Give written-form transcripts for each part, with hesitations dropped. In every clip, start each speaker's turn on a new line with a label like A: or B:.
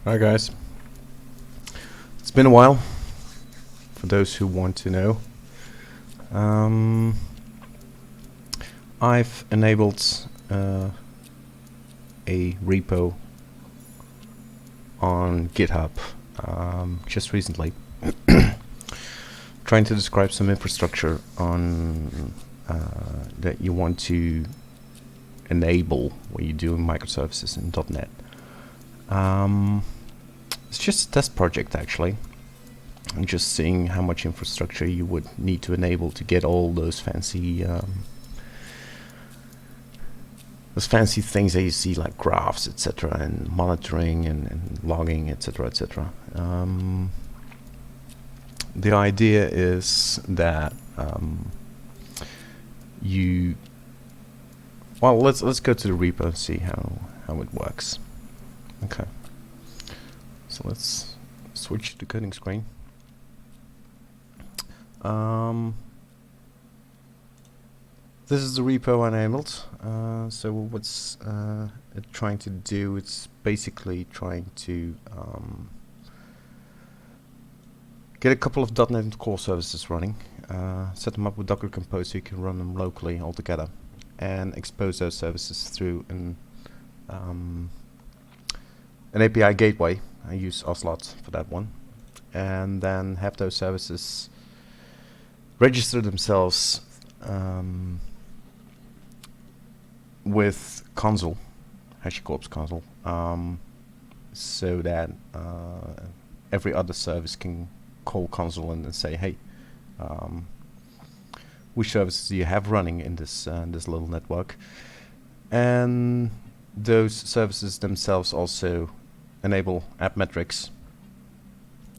A: Hi guys, it's been a while. For those who want to know, um, I've enabled a repo on GitHub just recently, trying to describe some infrastructure on that you want to enable when you do microservices in .NET. It's just a test project actually. I'm just seeing how much infrastructure you would need to enable to get all those fancy things that you see, like graphs, etc., and monitoring and logging, etc., etc. The idea is that you let's go to the repo and see how it works. Okay, so let's switch to the coding screen. This is the repo I enabled. So what's it trying to do? It's basically trying to get a couple of .NET Core services running, set them up with Docker Compose so you can run them locally all together, and expose those services through an API gateway. I use Oslot for that one, and then have those services register themselves with Consul, HashiCorp's Consul, so that every other service can call Consul and say, hey, which services do you have running in this little network? And those services themselves also enable app metrics,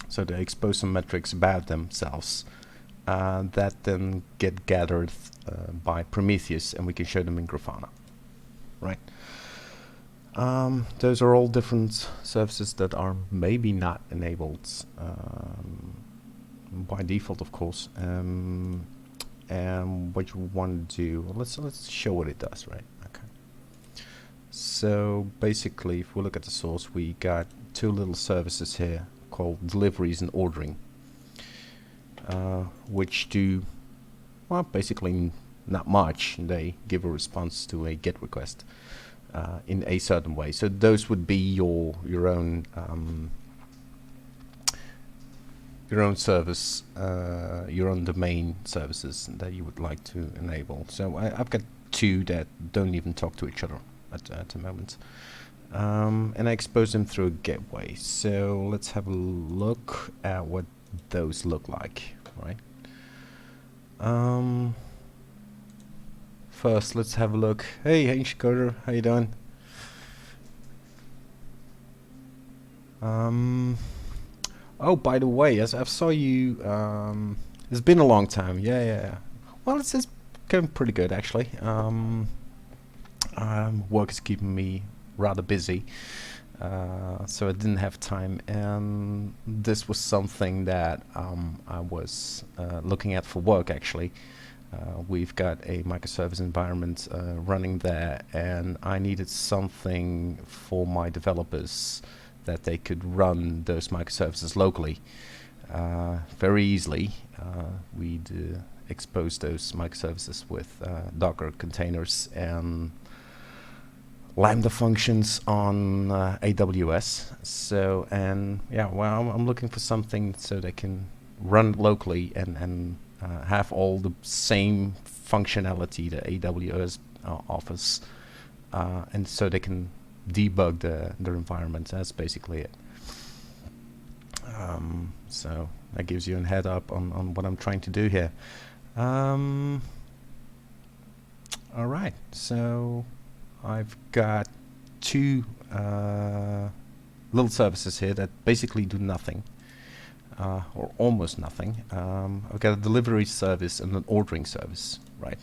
A: so they expose some metrics about themselves that then get gathered by Prometheus, and we can show them in Grafana. Right. Those are all different services that are maybe not enabled by default, of course. And what you want to do, well, let's show what it does, right? Okay. So basically, if we look at the source, we got two little services here called deliveries and ordering, which do, well, basically not much. They give a response to a GET request in a certain way. So those would be your own service, your own domain services that you would like to enable. So I've got two that don't even talk to each other at the moment, and I expose them through a gateway. So let's have a look at what those look like, right? First, let's have a look. Hey, Coder, how you doing? Oh, by the way, as I saw you, it's been a long time. Yeah. Well, it's going pretty good actually. Work is keeping me rather busy, so I didn't have time, and this was something that I was looking at for work actually. We've got a microservice environment running there, and I needed something for my developers that they could run those microservices locally very easily. We'd expose those microservices with Docker containers and Lambda functions on AWS. So, and yeah, well, I'm looking for something so they can run locally and have all the same functionality that AWS offers, and so they can debug their environment. That's basically it. So that gives you a head up on what I'm trying to do here. All right, so I've got two little services here that basically do nothing. Or almost nothing. I've got a delivery service and an ordering service, right?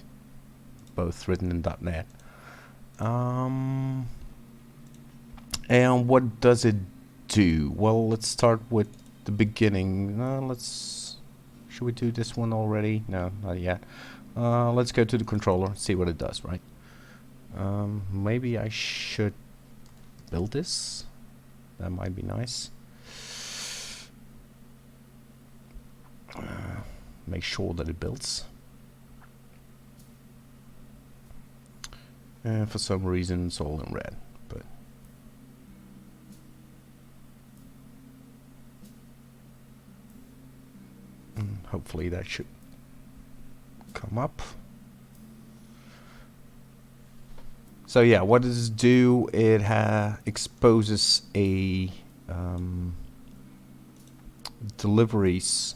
A: Both written in .NET. And what does it do? Well, let's start with the beginning. Should we do this one already? No, not yet. Let's go to the controller, see what it does, right? Maybe I should build this. That might be nice. Make sure that it builds. And for some reason it's all in red, but hopefully that should come up. So yeah, what does it do? It exposes a deliveries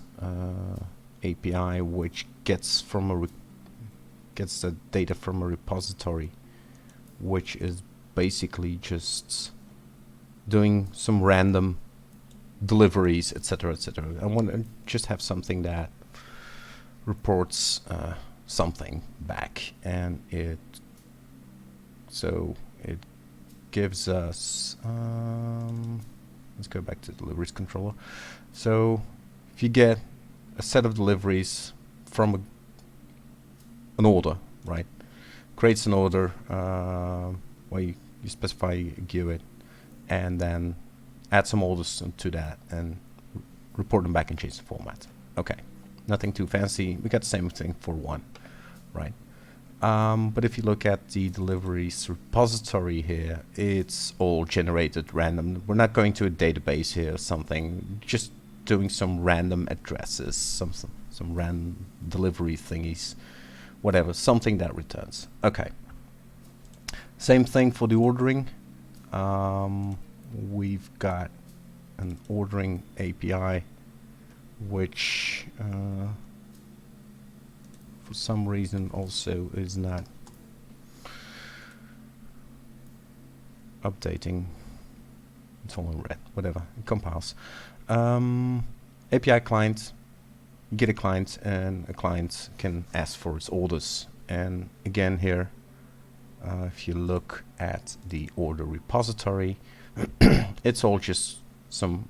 A: API, which gets the data from a repository, which is basically just doing some random deliveries, etc., etc. I want to just have something that reports something back, and it gives us. Let's go back to the deliveries controller. So if you get a set of deliveries from an order, right? Creates an order where you specify a GUID and then add some orders to that and report them back in JSON format. Okay, nothing too fancy. We got the same thing for one, right? But if you look at the deliveries repository here, it's all generated random. We're not going to a database here or something, just doing some random addresses, some random delivery thingies, whatever, something that returns. Okay. Same thing for the ordering. We've got an ordering API, which for some reason also is not updating. It's all in red, whatever, it compiles. API client, you get a client, and a client can ask for its orders. And again here, if you look at the order repository, it's all just some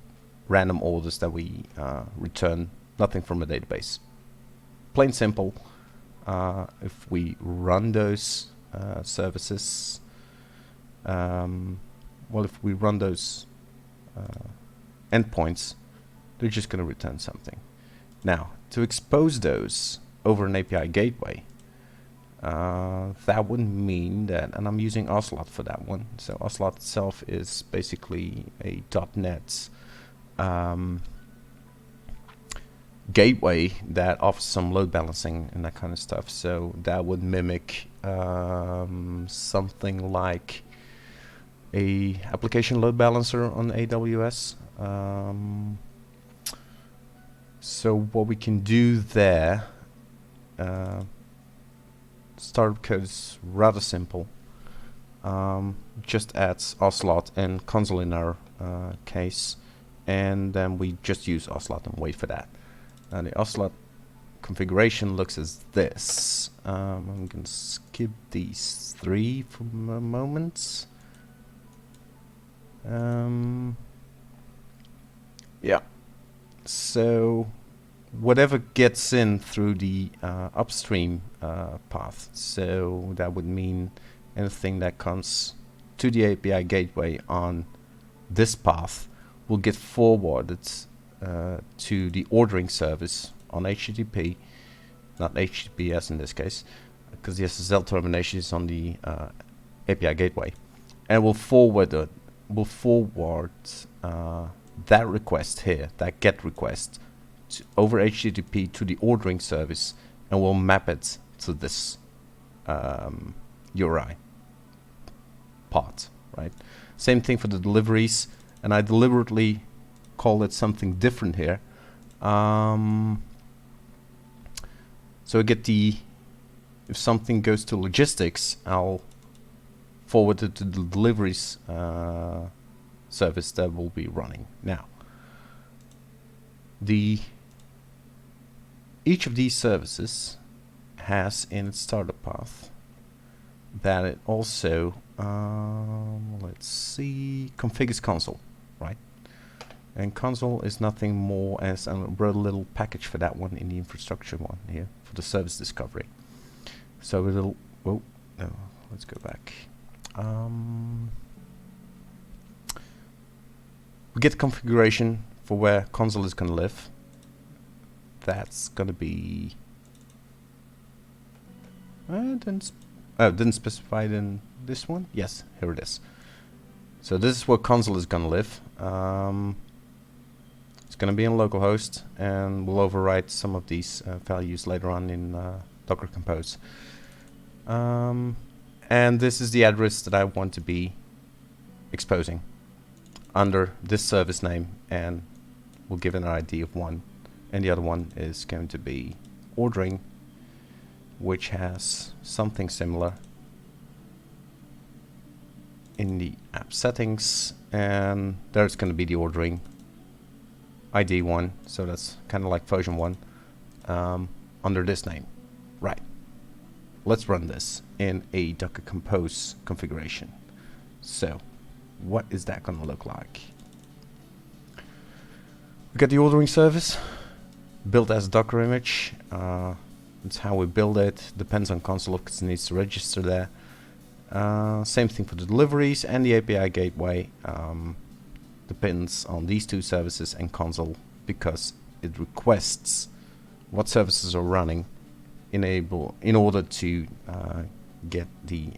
A: random orders that we return, nothing from a database. Plain simple. If we run those services, well, if we run those endpoints, they're just going to return something. Now, to expose those over an API gateway, that would mean that, and I'm using Ocelot for that one. So Ocelot itself is basically a .NET gateway that offers some load balancing and that kind of stuff. So that would mimic something like a application load balancer on AWS. So what we can do there, startup code is rather simple. Just adds Ocelot and Consul in our case, and then we just use Ocelot and wait for that. And the Ocelot configuration looks as this. I'm going to skip these three for a moment. Yeah. So whatever gets in through the upstream path, so that would mean anything that comes to the API gateway on this path will get forwarded to the ordering service on HTTP, not HTTPS in this case, because the SSL termination is on the API gateway, and will forward that request here, that GET request, over HTTP to the ordering service, and we'll map it to this URI part, right? Same thing for the deliveries, and I deliberately call it something different here. So I get if something goes to logistics, I'll forward it to the deliveries service that will be running. Now, each of these services has in its startup path that it also, let's see, configures Consul, right? And Consul is nothing more as a little package for that one in the infrastructure one here for the service discovery. So it'll, oh, no, let's go back. We get the configuration for where Consul is going to live. That's going to be... didn't specify it in this one? Yes, here it is. So this is where Consul is going to live. It's going to be in localhost, and we'll overwrite some of these values later on in Docker Compose. And this is the address that I want to be exposing under this service name, and we'll give it an ID of 1. And the other one is going to be ordering, which has something similar in the app settings, and there's going to be the ordering ID 1, so that's kind of like version 1 under this name. Right. Let's run this in a Docker Compose configuration. So, what is that going to look like? We got the ordering service built as a Docker image. That's how we build it. Depends on Consul because it needs to register there. Same thing for the deliveries, and the API gateway depends on these two services and Consul because it requests what services are running in order to get the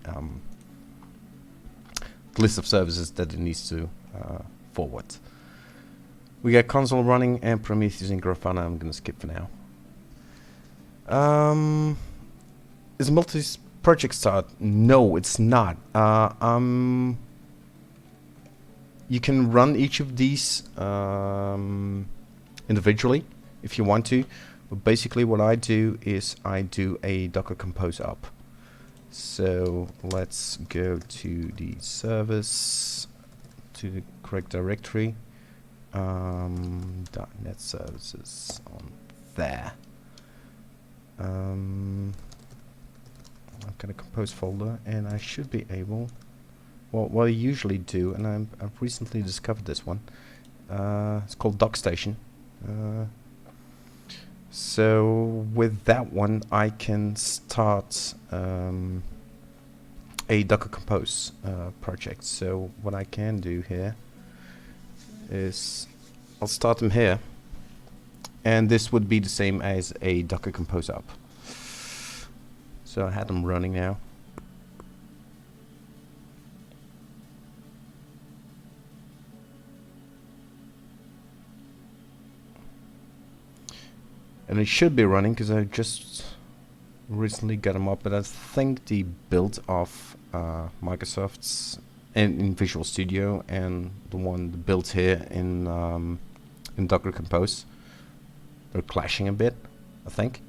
A: list of services that it needs to forward. We got Consul running and Prometheus and Grafana. I'm going to skip for now. Is multi-project start? No, it's not. You can run each of these individually if you want to, but basically what I do is I do a Docker Compose up. So let's go to the service, to the correct directory, .NET services on there. I've got a compose folder, and I should be able, well, what I usually do, and I've recently discovered this one, it's called DocStation. So with that one I can start a Docker Compose project. So what I can do here is I'll start them here, and this would be the same as a Docker Compose up. So I had them running now. And it should be running because I just recently got them up, but I think the build of Microsoft's in Visual Studio and the one built here in Docker Compose, they're clashing a bit, I think.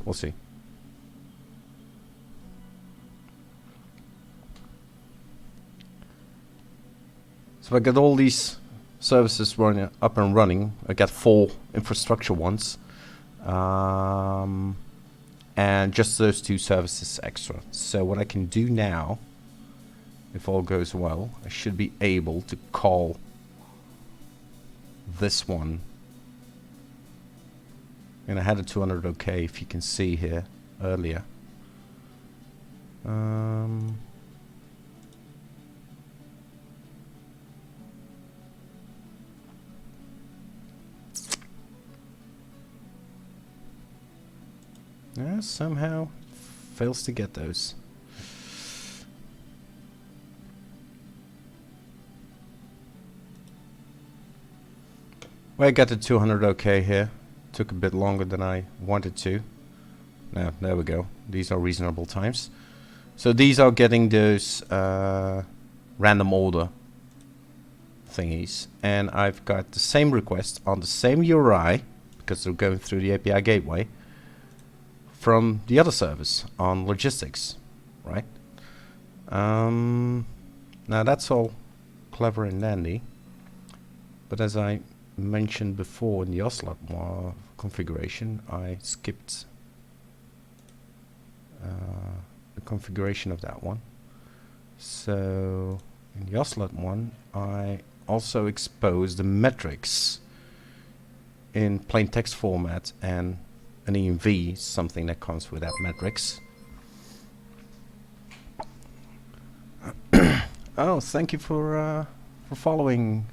A: We'll see. So I got all these services running up and running. I got 4 infrastructure ones, and just those 2 services extra. So what I can do now, if all goes well, I should be able to call this one. And I had a 200 OK, if you can see here earlier. Yeah, somehow fails to get those. Well, I got the 200 OK here. Took a bit longer than I wanted to. Now, there we go. These are reasonable times. So these are getting those random order thingies. And I've got the same request on the same URI, because they're going through the API gateway, from the other service on logistics, right? Now that's all clever and dandy, but as I mentioned before in the Ocelot configuration, I skipped the configuration of that one. So in the Ocelot one, I also exposed the metrics in plain text format and an env, something that comes with that metrics. Oh, thank you for for following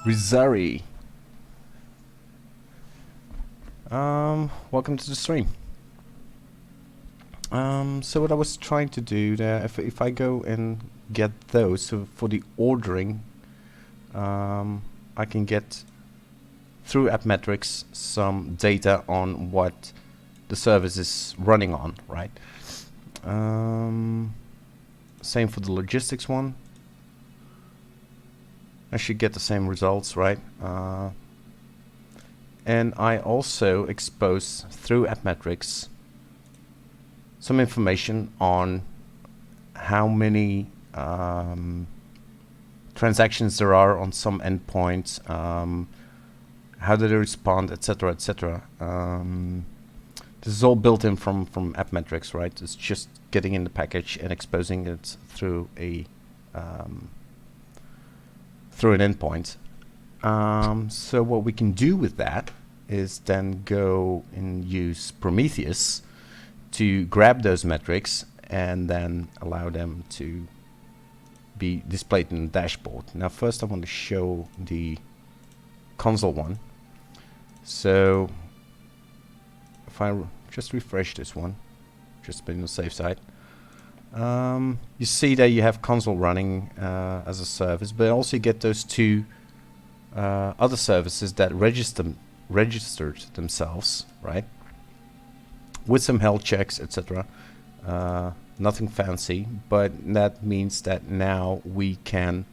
A: Rizari. Welcome to the stream. So what I was trying to do there, if I go and get those, so for the ordering, I can get through AppMetrics some data on what the service is running on, right? Same for the logistics one. I should get the same results, right? And I also expose through AppMetrics some information on how many transactions there are on some endpoints, how do they respond, etc., etc. This is all built in from AppMetrics, right? It's just getting in the package and exposing it through a through an endpoint. So what we can do with that is then go and use Prometheus to grab those metrics and then allow them to be displayed in the dashboard. Now first I want to show the Consul one. So if I just refresh this one, just been on the safe side, you see that you have Consul running as a service, but also you get those two other services that registered themselves, right? With some health checks, etc. Nothing fancy, but that means that now we can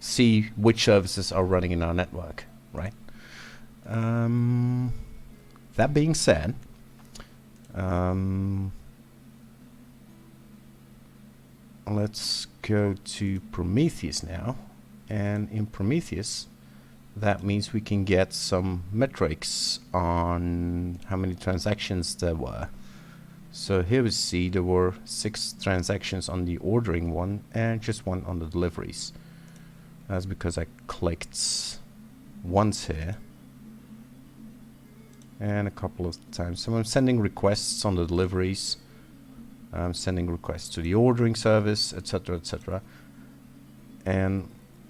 A: see which services are running in our network, right? That being said, let's go to Prometheus now, and in Prometheus that means we can get some metrics on how many transactions there were. So here we see there were 6 transactions on the ordering one and just 1 on the deliveries. That's because I clicked once here and a couple of times. So I'm sending requests on the deliveries, I'm sending requests to the ordering service, etc., etc. And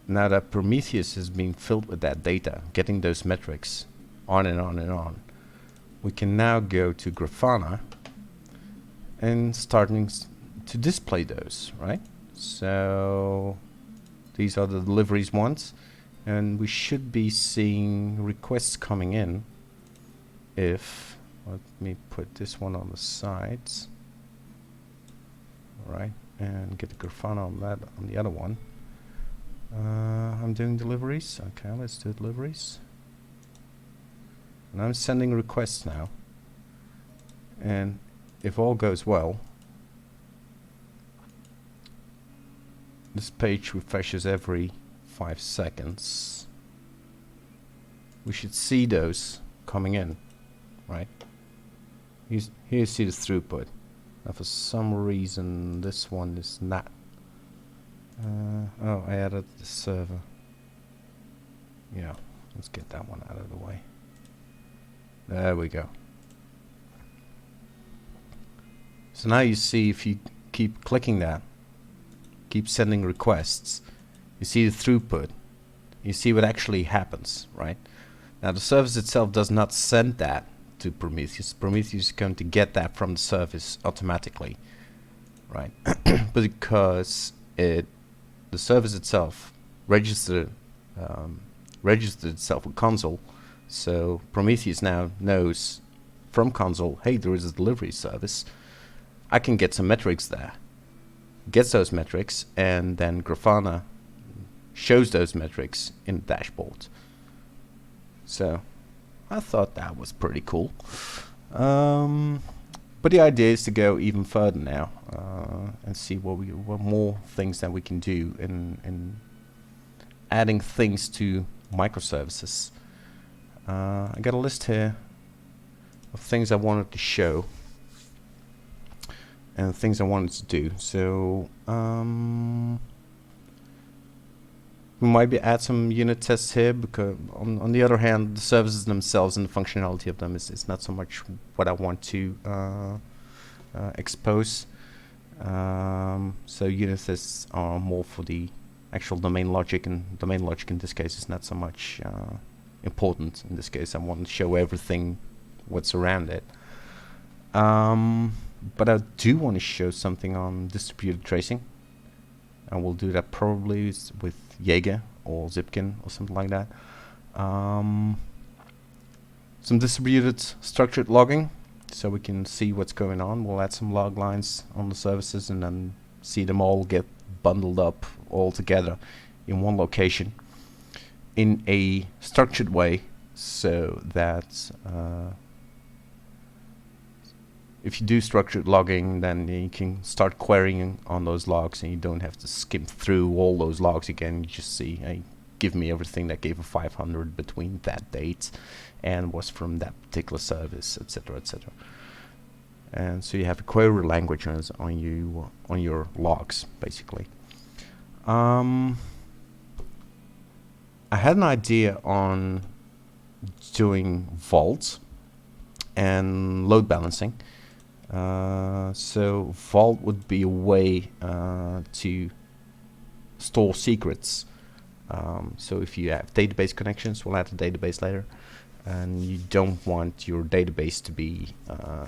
A: now that Prometheus is being filled with that data, getting those metrics on and on and on, we can now go to Grafana and starting to display those, right? So these are the deliveries ones, and we should be seeing requests coming in if, let me put this one on the sides, all right, and get the Grafana on that, on the other one. I'm doing deliveries. Okay, let's do deliveries. And I'm sending requests now. And if all goes well, this page refreshes every 5 seconds. We should see those coming in, right? Here you see the throughput. Now for some reason this one is not. Oh, I added the server. Yeah, let's get that one out of the way. There we go. So now you see, if you keep clicking that, keep sending requests, you see the throughput. You see what actually happens, right? Now the service itself does not send that to Prometheus. Prometheus is going to get that from the service automatically, right? But because the service itself registered itself with Consul, so Prometheus now knows from Consul, hey, there is a delivery service. I can get some metrics there. Gets those metrics, and then Grafana shows those metrics in the dashboard. So I thought that was pretty cool. But the idea is to go even further now and see what more things that we can do in adding things to microservices. I got a list here of things I wanted to show and things I wanted to do. So we might add some unit tests here, because on the other hand, the services themselves and the functionality of them is not so much what I want to expose. So unit tests are more for the actual domain logic, and domain logic in this case is not so much important. In this case, I want to show everything what's around it. But I do want to show something on distributed tracing, and we'll do that probably with Jaeger or Zipkin or something like that. Some distributed structured logging, so we can see what's going on. We'll add some log lines on the services and then see them all get bundled up all together in one location in a structured way, so that if you do structured logging, then you can start querying on those logs and you don't have to skim through all those logs again. You just see, hey, give me everything that gave a 500 between that date and was from that particular service, etc., etc. And so you have a query language on your logs, basically. I had an idea on doing vault and load balancing. So vault would be a way to store secrets. So if you have database connections, we'll add the database later, and you don't want your database to be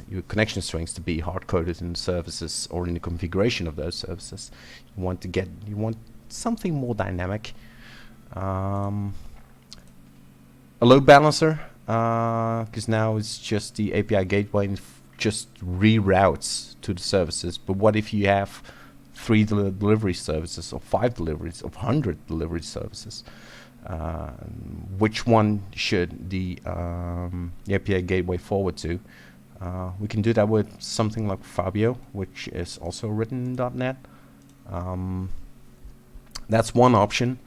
A: your connection strings to be hard-coded in the services or in the configuration of those services. You want something more dynamic. A load balancer, because now it's just the API gateway and just reroutes to the services. But what if you have 3 delivery services, or 5 deliveries, or 100 delivery services? Which one should the API gateway forward to? We can do that with something like Fabio, which is also written in .NET. That's one option.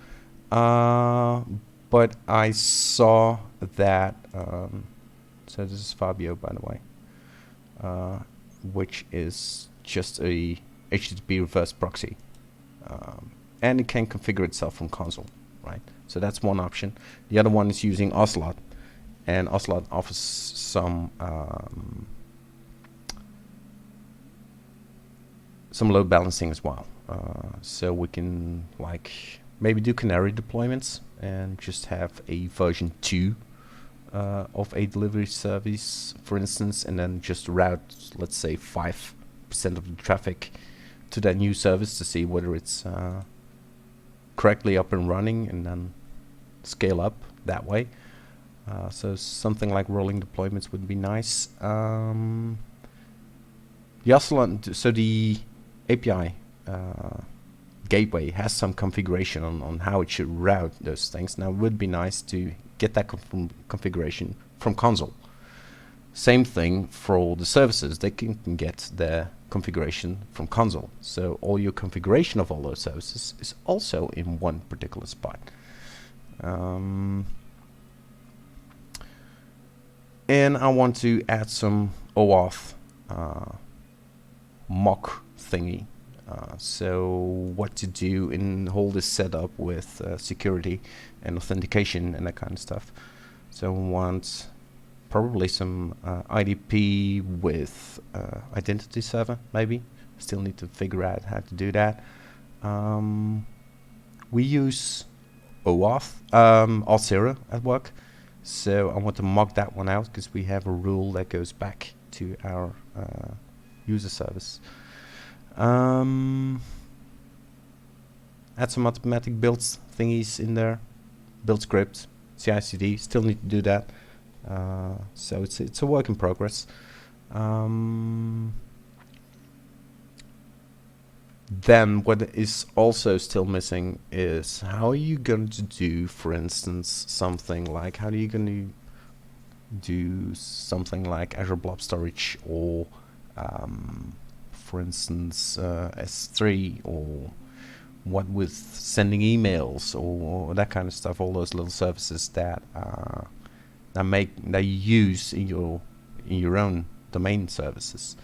A: But I saw that, so this is Fabio, by the way, which is just a HTTP reverse proxy, and it can configure itself from Consul, right? So that's one option. The other one is using Ocelot, and Ocelot offers some load balancing as well. So we can maybe do canary deployments and just have a version 2 of a delivery service, for instance, and then just route, let's say, 5% of the traffic to that new service to see whether it's correctly up and running, and then scale up that way. So something like rolling deployments would be nice. The Ocelot, so the API gateway has some configuration on how it should route those things. Now it would be nice to get that configuration from Consul. Same thing for all the services. They can get their configuration from Consul. So all your configuration of all those services is also in one particular spot. And I want to add some OAuth mock thingy. So what to do in all this setup with security and authentication and that kind of stuff. So we want probably some IDP with identity server, maybe. Still need to figure out how to do that. We use OAuth, Auth0 at work. So I want to mock that one out because we have a rule that goes back to our user service. Add some automatic builds thingies in there, build script, CI/CD. Still need to do that. So it's a work in progress. Then what is also still missing is how are you going to do, for instance, something like how are you going to do something like Azure Blob Storage, or for instance S3, or what with sending emails or that kind of stuff, all those little services that you use in your own domain services.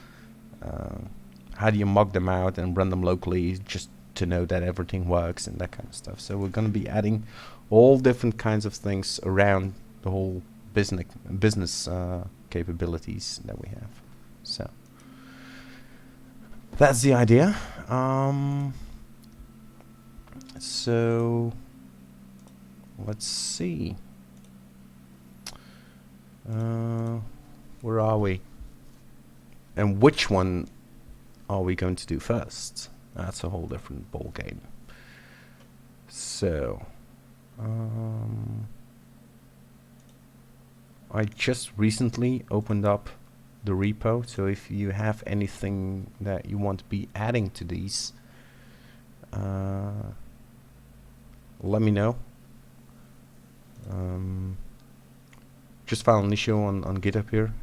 A: How do you mock them out and run them locally just to know that everything works and that kind of stuff? So we're going to be adding all different kinds of things around the whole business capabilities that we have. So So let's see. Where are we? And which one are we going to do first? That's a whole different ball game. So, I just recently opened up the repo, so if you have anything that you want to be adding to these, let me know. Just found an issue on GitHub here.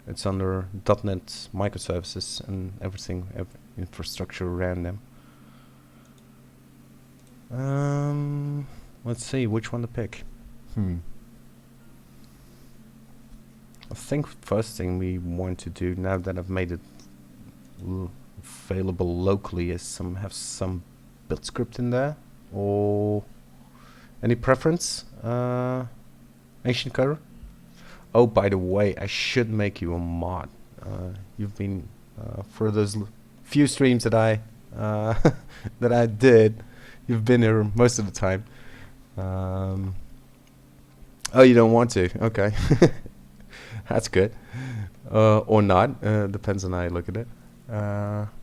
A: It's under .NET microservices and everything, infrastructure around them. Let's see which one to pick. I think first thing we want to do, now that I've made it available locally, is have some build script in there. Or any preference? Ancient Coder? Oh, by the way, I should make you a mod. You've been for those few streams that I that I did. You've been here most of the time. Oh, you don't want to? Okay, that's good. Or not? Depends on how you look at it.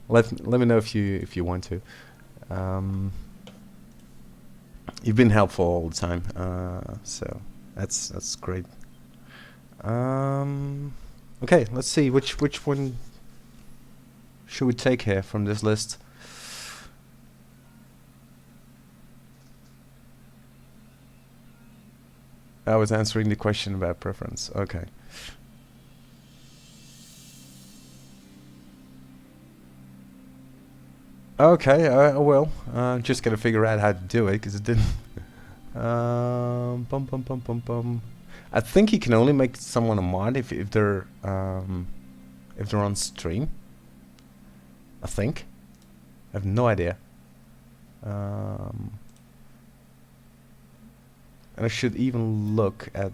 A: Let me know if you want to. You've been helpful all the time, so that's great. Okay, let's see which one should we take here from this list. I was answering the question about preference. Okay. Okay, I will. Just gotta figure out how to do it because it didn't. I think you can only make someone a mod if they're on stream. I think. I have no idea. And I should even look at.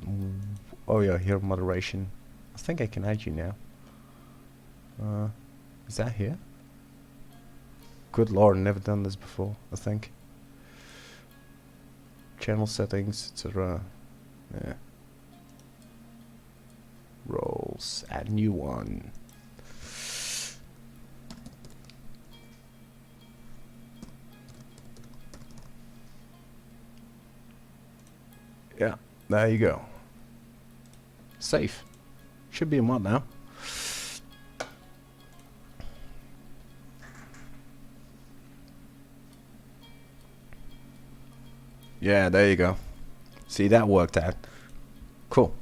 A: Oh yeah, here moderation. I think I can add you now. Is that here? Good lord, never done this before. I think. Channel settings, etc. Yeah. Roles. Add new one. Yeah, there you go. Safe. Should be a mod now. Yeah, there you go. See, that worked out. Cool.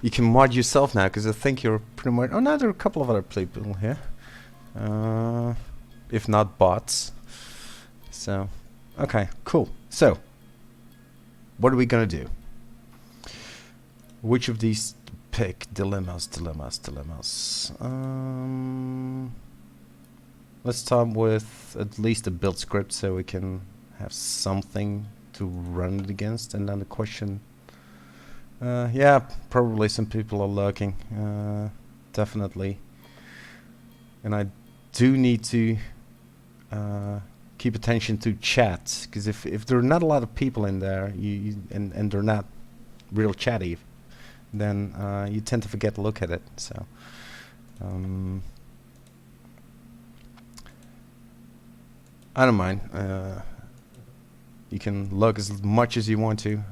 A: You can mod yourself now, because I think you're pretty much... Oh, no, there are a couple of other people here. If not bots. So, okay, cool. So, what are we going to do? Which of these to pick? Dilemmas. Let's start with at least a build script so we can have something to run it against. And then the question... yeah, probably some people are lurking. Definitely. And I do need to keep attention to chat, because if there are not a lot of people in there, and they're not real chatty, then you tend to forget to look at it. So I don't mind. You can lurk as much as you want to.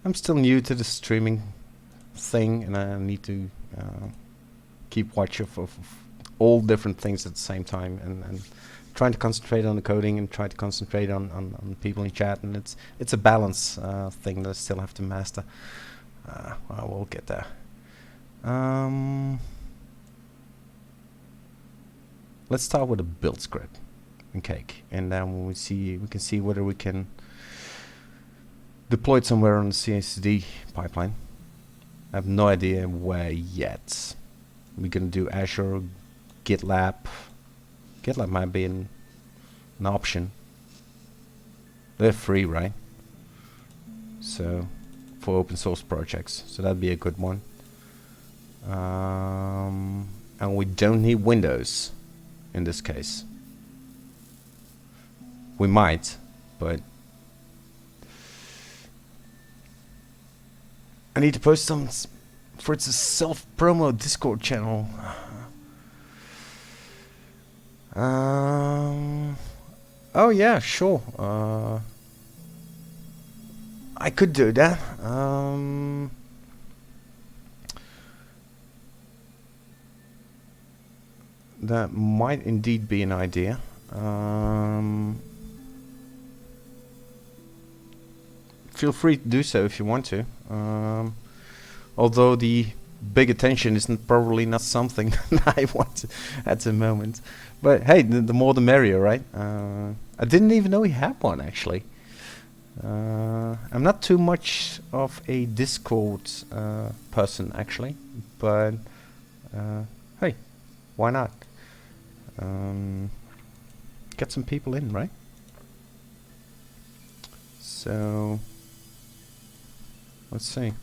A: I'm still new to the streaming thing, and I need to keep watch of all different things at the same time, and trying to concentrate on the coding and try to concentrate on people in chat, and it's a balance thing that I still have to master. I will get there. Let's start with a build script and cake, and then we can see whether we can deploy it somewhere on the CI/CD pipeline. I have no idea where yet. We're gonna do Azure, GitLab. GitLab might be an option. They're free, right? So for open source projects, so that'd be a good one. And we don't need Windows in this case. We might, but I need to post some for its self-promo Discord channel. Oh yeah, sure. I could do that. That might indeed be an idea. Feel free to do so if you want to. Although the big attention isn't probably not something that I want at the moment. But hey, the more the merrier, right? I didn't even know he had one actually. I'm not too much of a Discord person actually, but hey, why not? Get some people in, right? So let's see.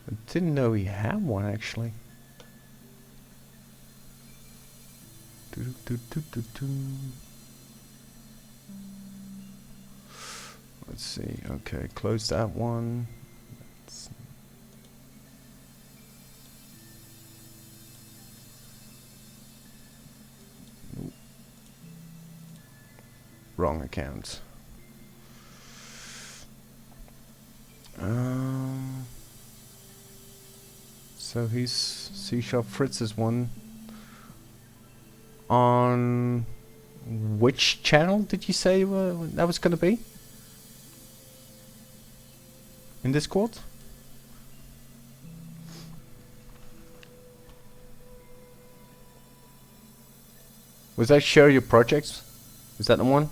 A: I didn't know he had one actually. Let's see. Okay, close that one. Wrong account. So he's C# Fritz's one. On which channel did you say that was going to be? In Discord? Was that share your projects? Is that the one?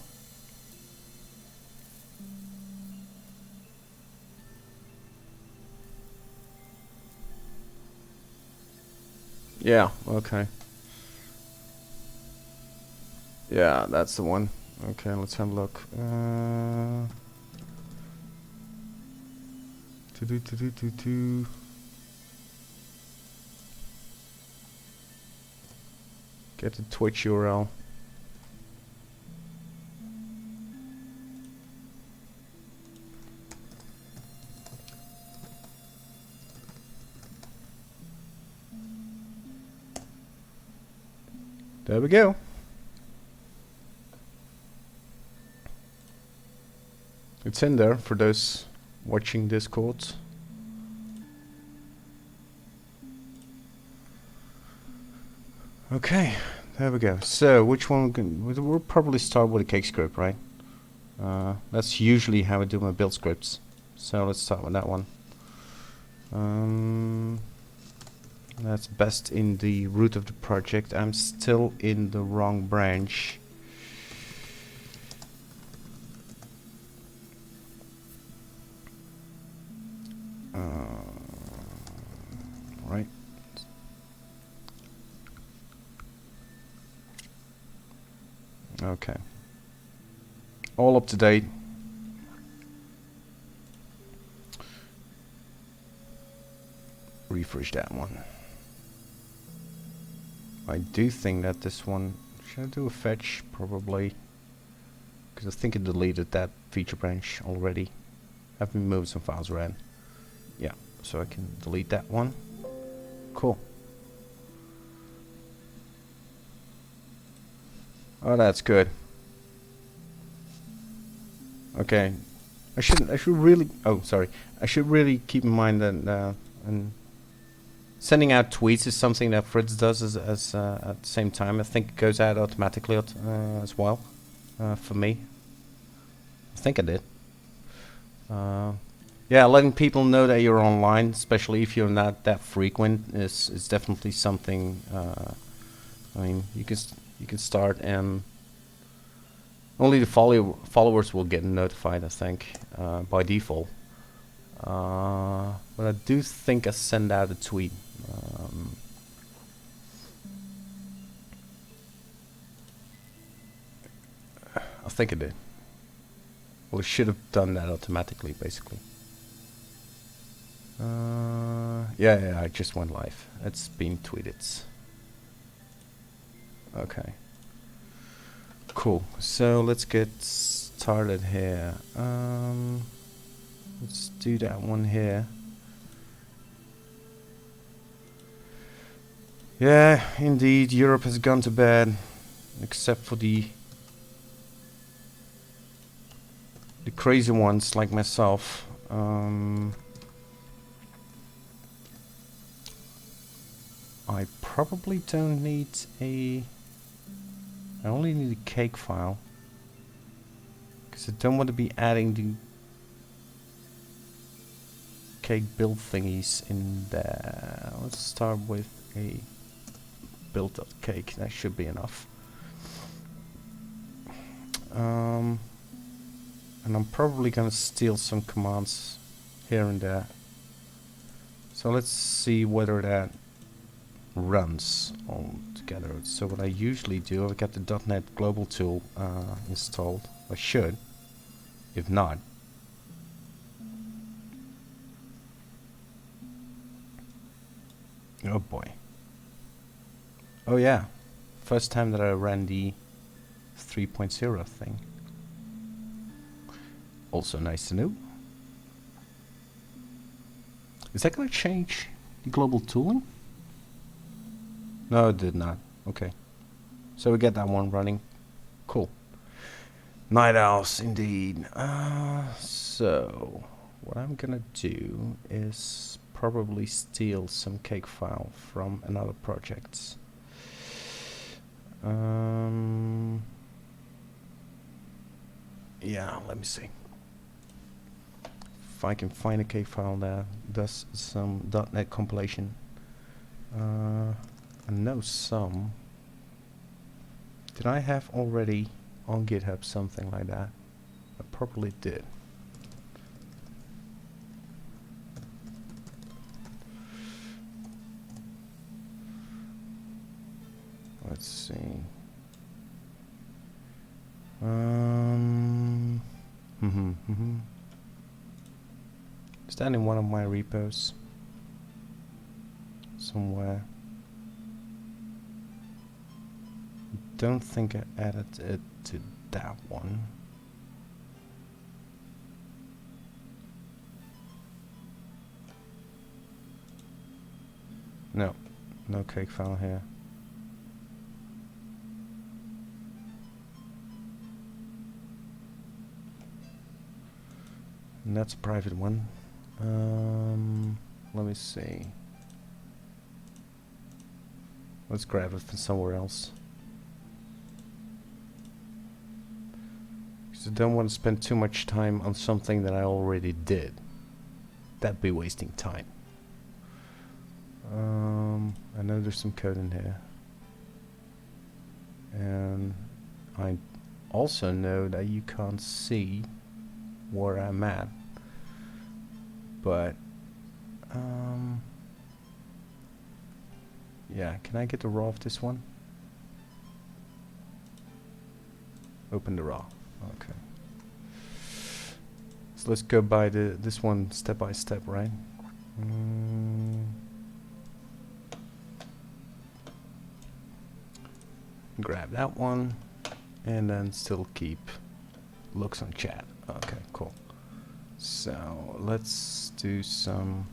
A: Yeah, okay. Yeah, that's the one. Okay, let's have a look. Get the Twitch URL. There we go. It's in there for those watching Discord. Okay, there we go. So, which one we'll probably start with a cake script, right? That's usually how I do my build scripts. So let's start with that one. That's best in the root of the project. I'm still in the wrong branch. Right. Okay. All up to date. Refresh that one. I do think that this one... Should I do a fetch? Probably. Because I think it deleted that feature branch already. I've been moving some files around. Yeah, so I can delete that one. Cool. Oh, that's good. Okay. I should really... Oh, sorry. I should really keep in mind that... and sending out tweets is something that Fritz does as at the same time. I think it goes out automatically as well for me. I think I did. Yeah, letting people know that you're online, especially if you're not that frequent, is definitely something. I mean, you can start, and only the followers will get notified, I think, by default. But I do think I send out a tweet. I think I did. Well, it should have done that automatically, basically. Yeah, I just went live. It's been tweeted. Okay. Cool. So let's get started here. Let's do that one here. Yeah, indeed, Europe has gone to bed, except for the crazy ones like myself. I probably don't need I only need a cake file, because I don't want to be adding the cake build thingies in there. Let's start with a built up cake. That should be enough. And I'm probably gonna steal some commands here and there. So let's see whether that runs all together. So what I usually do, I've got the .NET Global tool installed. I should. If not, oh boy. Oh yeah, first time that I ran the 3.0 thing. Also nice to know. Is that gonna change the global tooling? No, it did not. Okay. So we get that one running. Cool. Night owls, indeed. So what I'm gonna do is probably steal some cake file from another project. Yeah, let me see. If I can find a cake file that does some .NET compilation. I know some. Did I have already on GitHub something like that? I probably did. Let's see. Is that in one of my repos? Somewhere. Don't think I added it to that one. No, no cake file here. And that's a private one. Let me see. Let's grab it from somewhere else. Because I don't want to spend too much time on something that I already did. That'd be wasting time. I know there's some code in here. And I also know that you can't see where I'm at. But yeah, can I get the raw of this one? Open the raw. Okay. So let's go by this one step by step, right? Grab that one, and then still keep looks on chat. Okay, cool. So let's do some.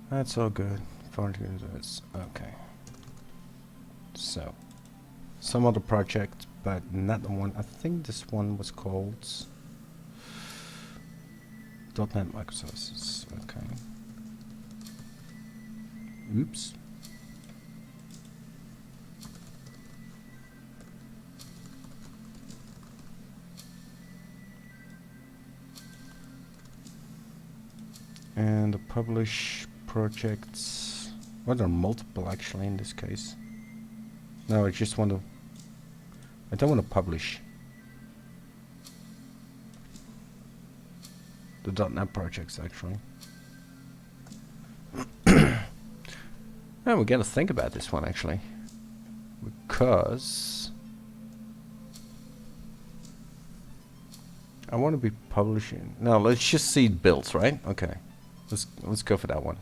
A: That's all good. Okay. So some other project, but not the one. I think this one was called .NET Microservices. Okay. Oops. And the publish projects. Well, there are multiple actually in this case. No, I just want to. I don't want to publish the .NET projects actually. And we gotta think about this one actually, because I want to be publishing. No, let's just see builds, right? Okay, let's go for that one.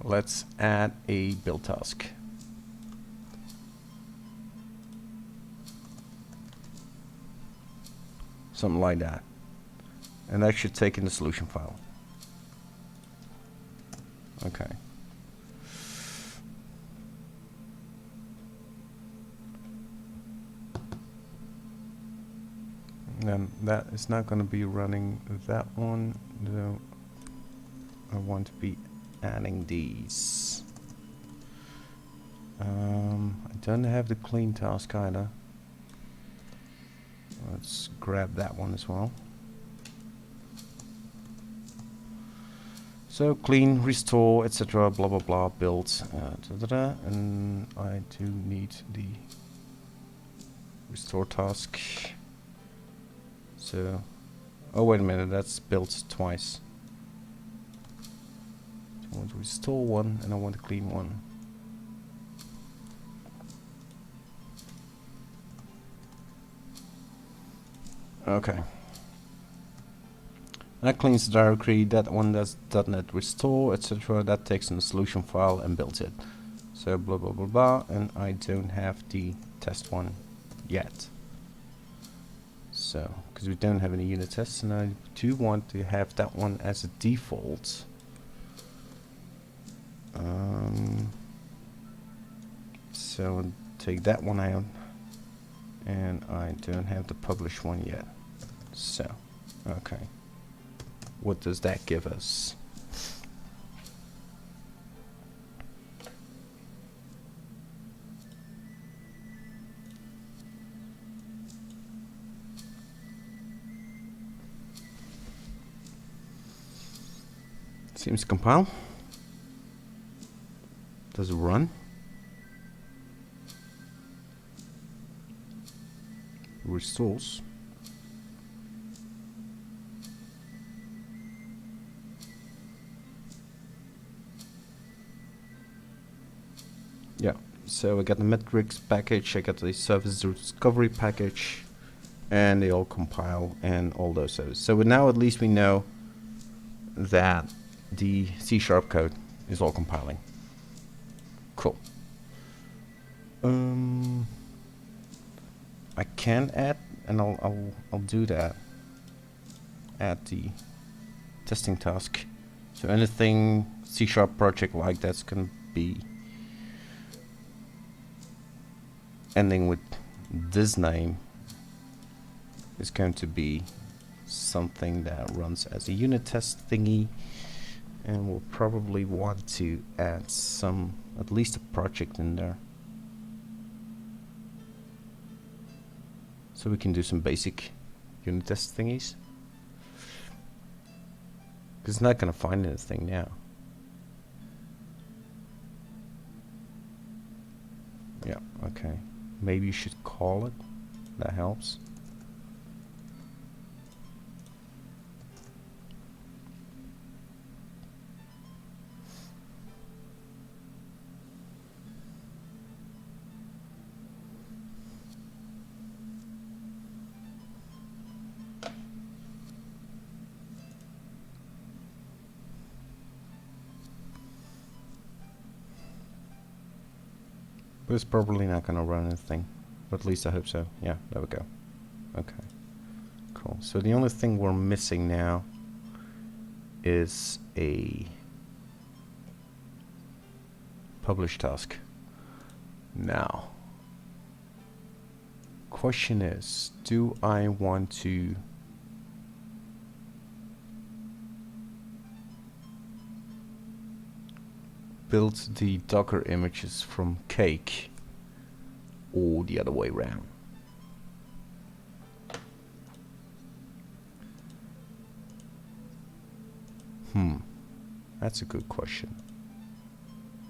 A: Let's add a build task. Something like that. And that should take in the solution file. Okay. Then that is not going to be running that one. No, I want to be adding these. I don't have the clean task either. Let's grab that one as well. So clean, restore, etc. Blah blah blah. Build, and I do need the restore task. So, oh wait a minute, that's built twice. I want to restore one and I want to clean one. Okay. That cleans the directory, that one does .NET restore, etc. That takes in the solution file and builds it. So blah blah blah blah, and I don't have the test one yet. So, because we don't have any unit tests, and I do want to have that one as a default. So take that one out, and I don't have the publish one yet. So, okay. What does that give us? Seems to compile. Does it run? Restores. Yeah, so I got the metrics package, I got the service discovery package, and they all compile and all those services. So now at least we know that the C# code is all compiling. Cool. I can add, and I'll do that. Add the testing task. So anything C# project like that's gonna be ending with this name is going to be something that runs as a unit test thingy, and we'll probably want to add some, at least a project in there, so we can do some basic unit test thingies, because it's not going to find anything now. Yeah, okay. Maybe you should call it. That helps. But it's probably not going to run anything. But at least I hope so. Yeah, there we go. Okay. Cool. So the only thing we're missing now is a publish task. Now, question is, do I want to build the Docker images from Cake or the other way around? That's a good question.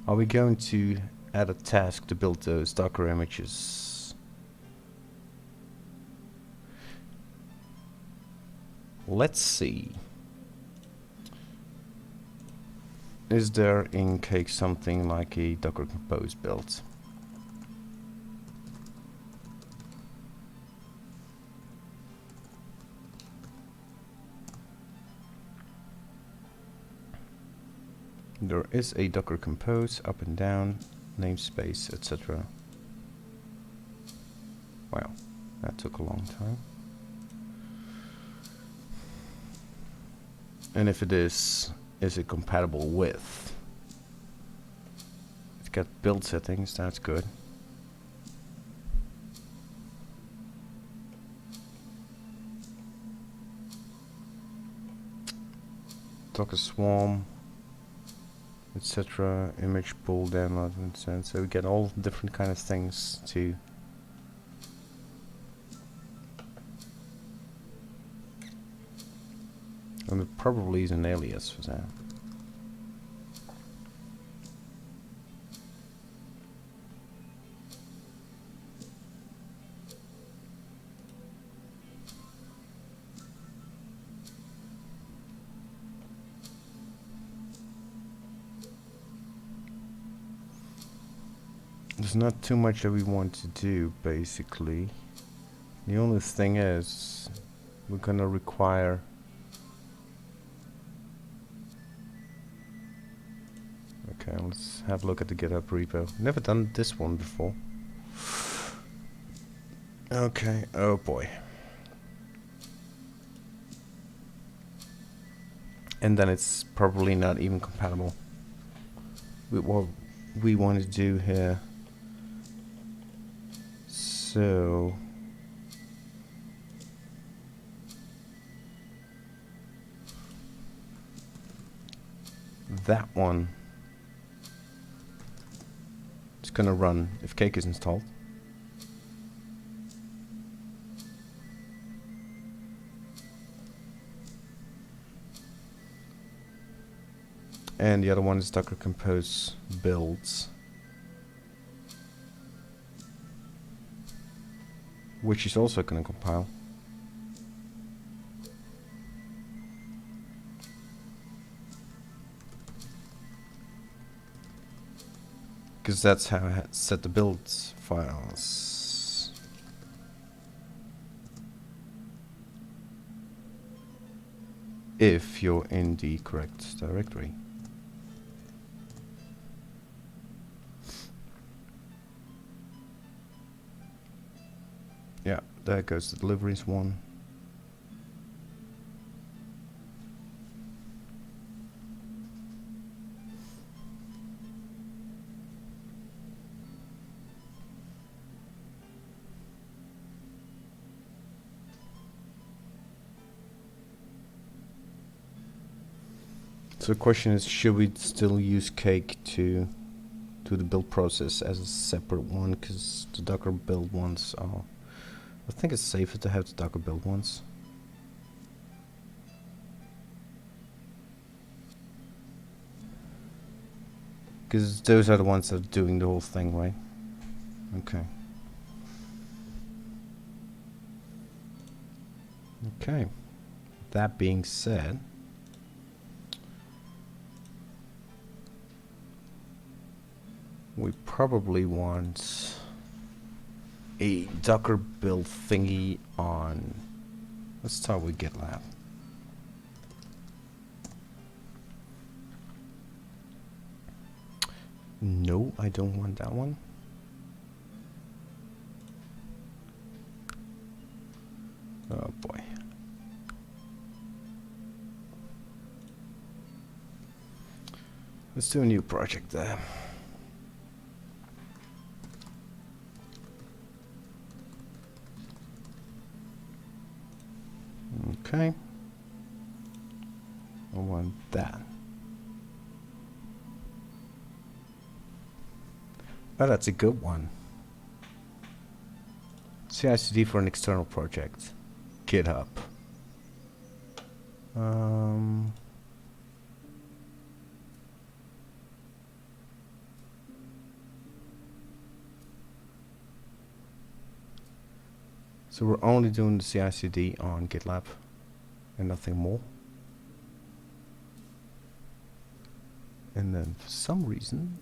A: Are we going to add a task to build those Docker images? Let's see. Is there in Cake something like a Docker Compose build? There is a Docker compose up and down, namespace, etc. Wow, that took a long time. And if it is it compatible with? It's got build settings, that's good. Docker Swarm, etc. Image pool download, and so we get all different kind of things to and it probably is an alias for that. There's not too much that we want to do, basically. The only thing is, we're gonna require... Okay, let's have a look at the GitHub repo. Never done this one before. Okay, oh boy. And then it's probably not even compatible with what we want to do here. So that one is gonna run if cake is installed. And the other one is Docker Compose builds, which is also going to compile. Because that's how I set the builds files. If you're in the correct directory. Yeah, there goes the deliveries one. So the question is, should we still use Cake to do the build process as a separate one? Because the Docker build ones are... I think it's safer to have the Docker build ones. Because those are the ones that are doing the whole thing, right? Okay. Okay. That being said, we probably want a Docker build thingy on... Let's start with GitLab. No, I don't want that one. Oh boy. Let's do a new project there. Okay. I want that. Oh, that's a good one. CI/CD for an external project. GitHub. So we're only doing the CI/CD on GitLab and nothing more. And then for some reason,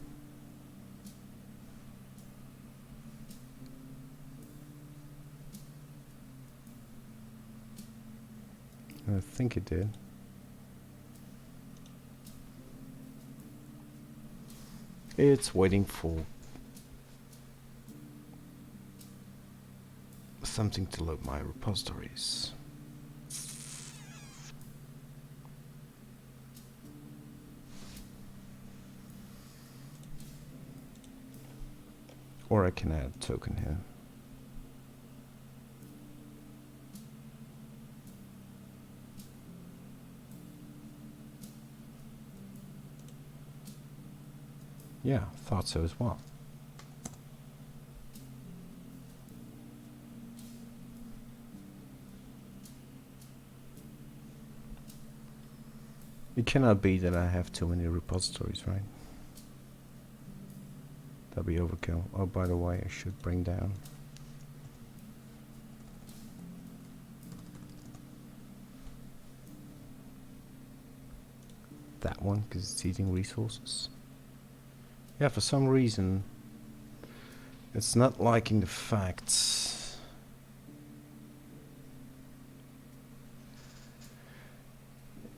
A: I think it did. It's waiting for something to load my repositories. Or I can add a token here. Yeah, thought so as well. It cannot be that I have too many repositories, right? That'd be overkill. Oh, by the way, I should bring down that one because it's eating resources. Yeah, for some reason it's not liking the facts.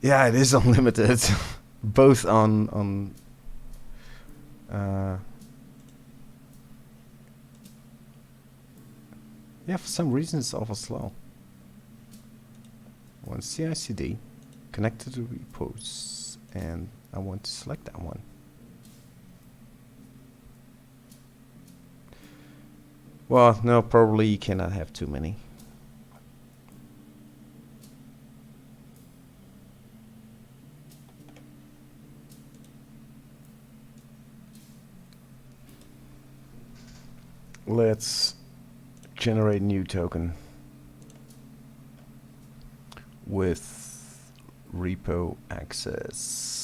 A: Yeah, it is unlimited. Both on yeah, for some reason it's awful slow. I want CI/CD connected to repos, and I want to select that one. Well, no, probably you cannot have too many. Let's generate a new token with repo access.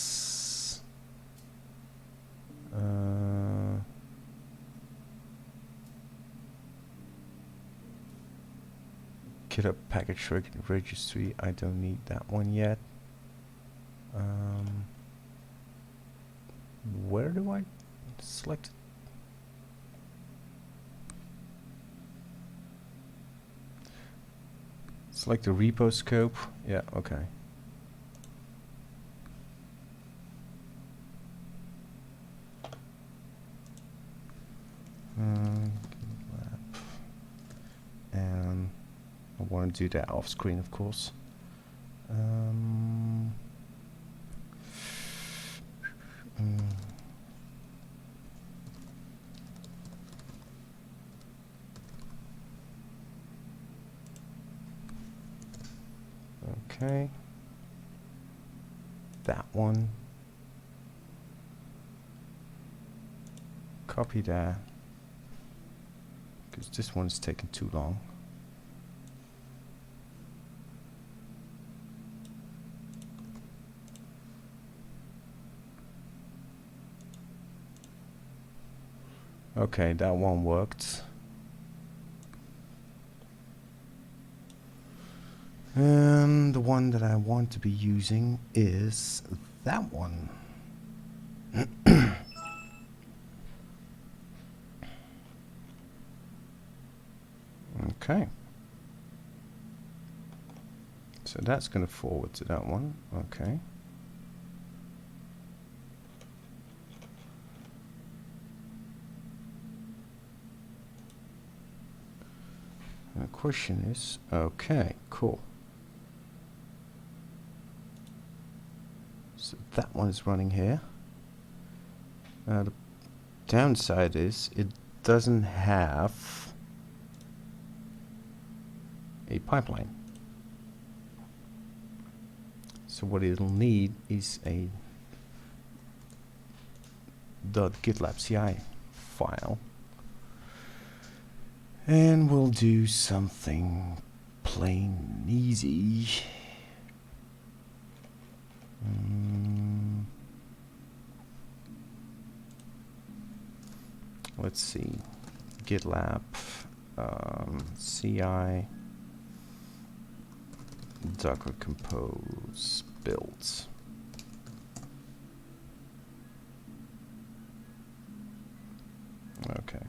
A: GitHub package registry. I don't need that one yet. Where do I select it? Select the repo scope. Yeah, okay. And I want to do that off screen, of course. Okay. That one. Copy that. Because this one's taking too long. Okay, that one worked. And the one that I want to be using is that one. Okay. So that's going to forward to that one. Okay. And the question is, okay, cool. So that one is running here. The downside is it doesn't have a pipeline. So what it'll need is a .gitlab CI file. And we'll do something plain easy. Let's see. GitLab CI Docker compose builds. Okay.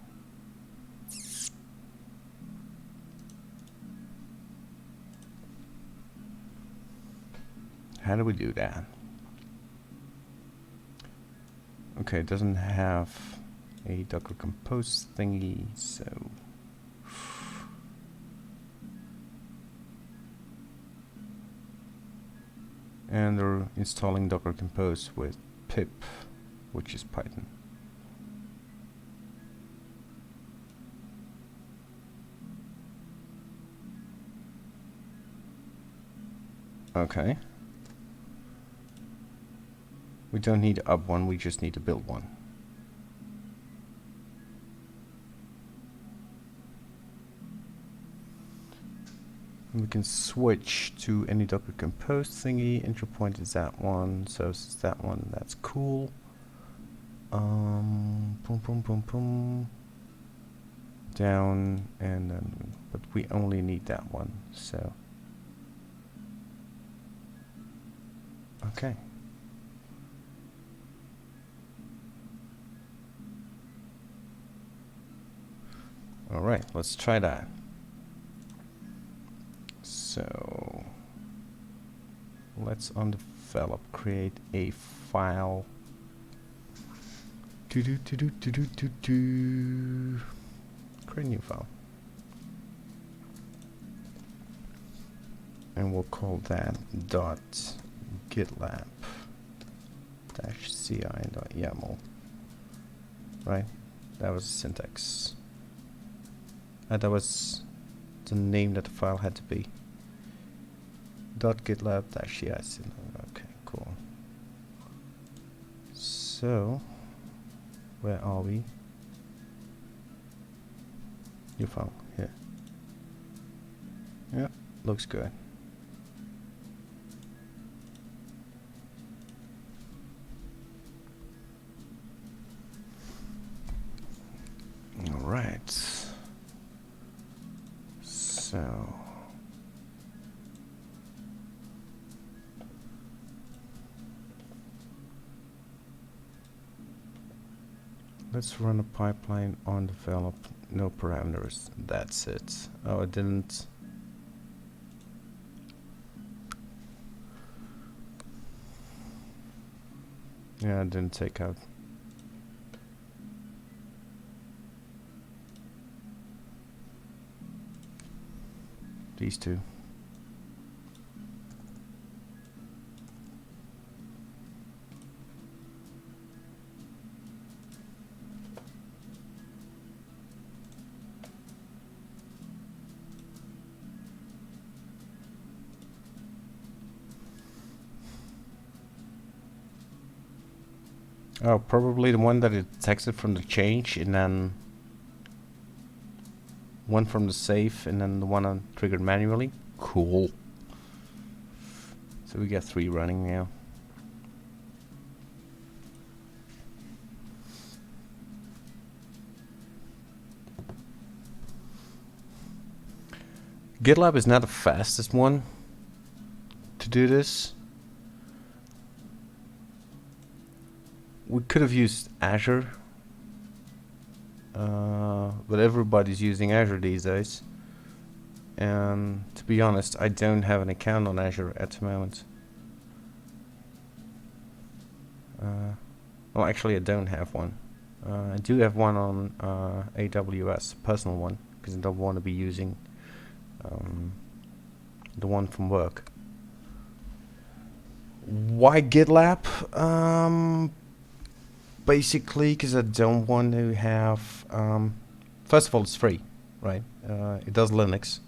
A: How do we do that? Okay, it doesn't have a Docker Compose thingy, so and they're installing Docker Compose with pip, which is Python. Okay. We don't need to up one, we just need to build one. And we can switch to any Docker Compose thingy. Entry point is that one, source is that one, that's cool. Boom, boom, boom, boom. Down, and then, but we only need that one, so. Okay. All right, let's try that. So let's undevelop, create a file. Create a new file. And we'll call that .gitlab-ci.yaml. Right? That was the syntax. That was the name that the file had to be. .gitlab-ci. Okay, cool. So, where are we? New file, here. Yeah, looks good. All right. So let's run a pipeline on develop, no parameters. That's it. Oh, it didn't. Yeah, it didn't take out. These two. Oh, probably the one that it detected from the change, and then one from the save, and then the one triggered manually. Cool. So we got 3 running now. GitLab is not the fastest one to do this. We could have used Azure, but everybody's using Azure these days. And to be honest, I don't have an account on Azure at the moment. Well, actually, I don't have one. I do have one on AWS, a personal one, because I don't want to be using the one from work. Why GitLab? Basically, because I don't want to have. First of all, it's free, right? It does Linux,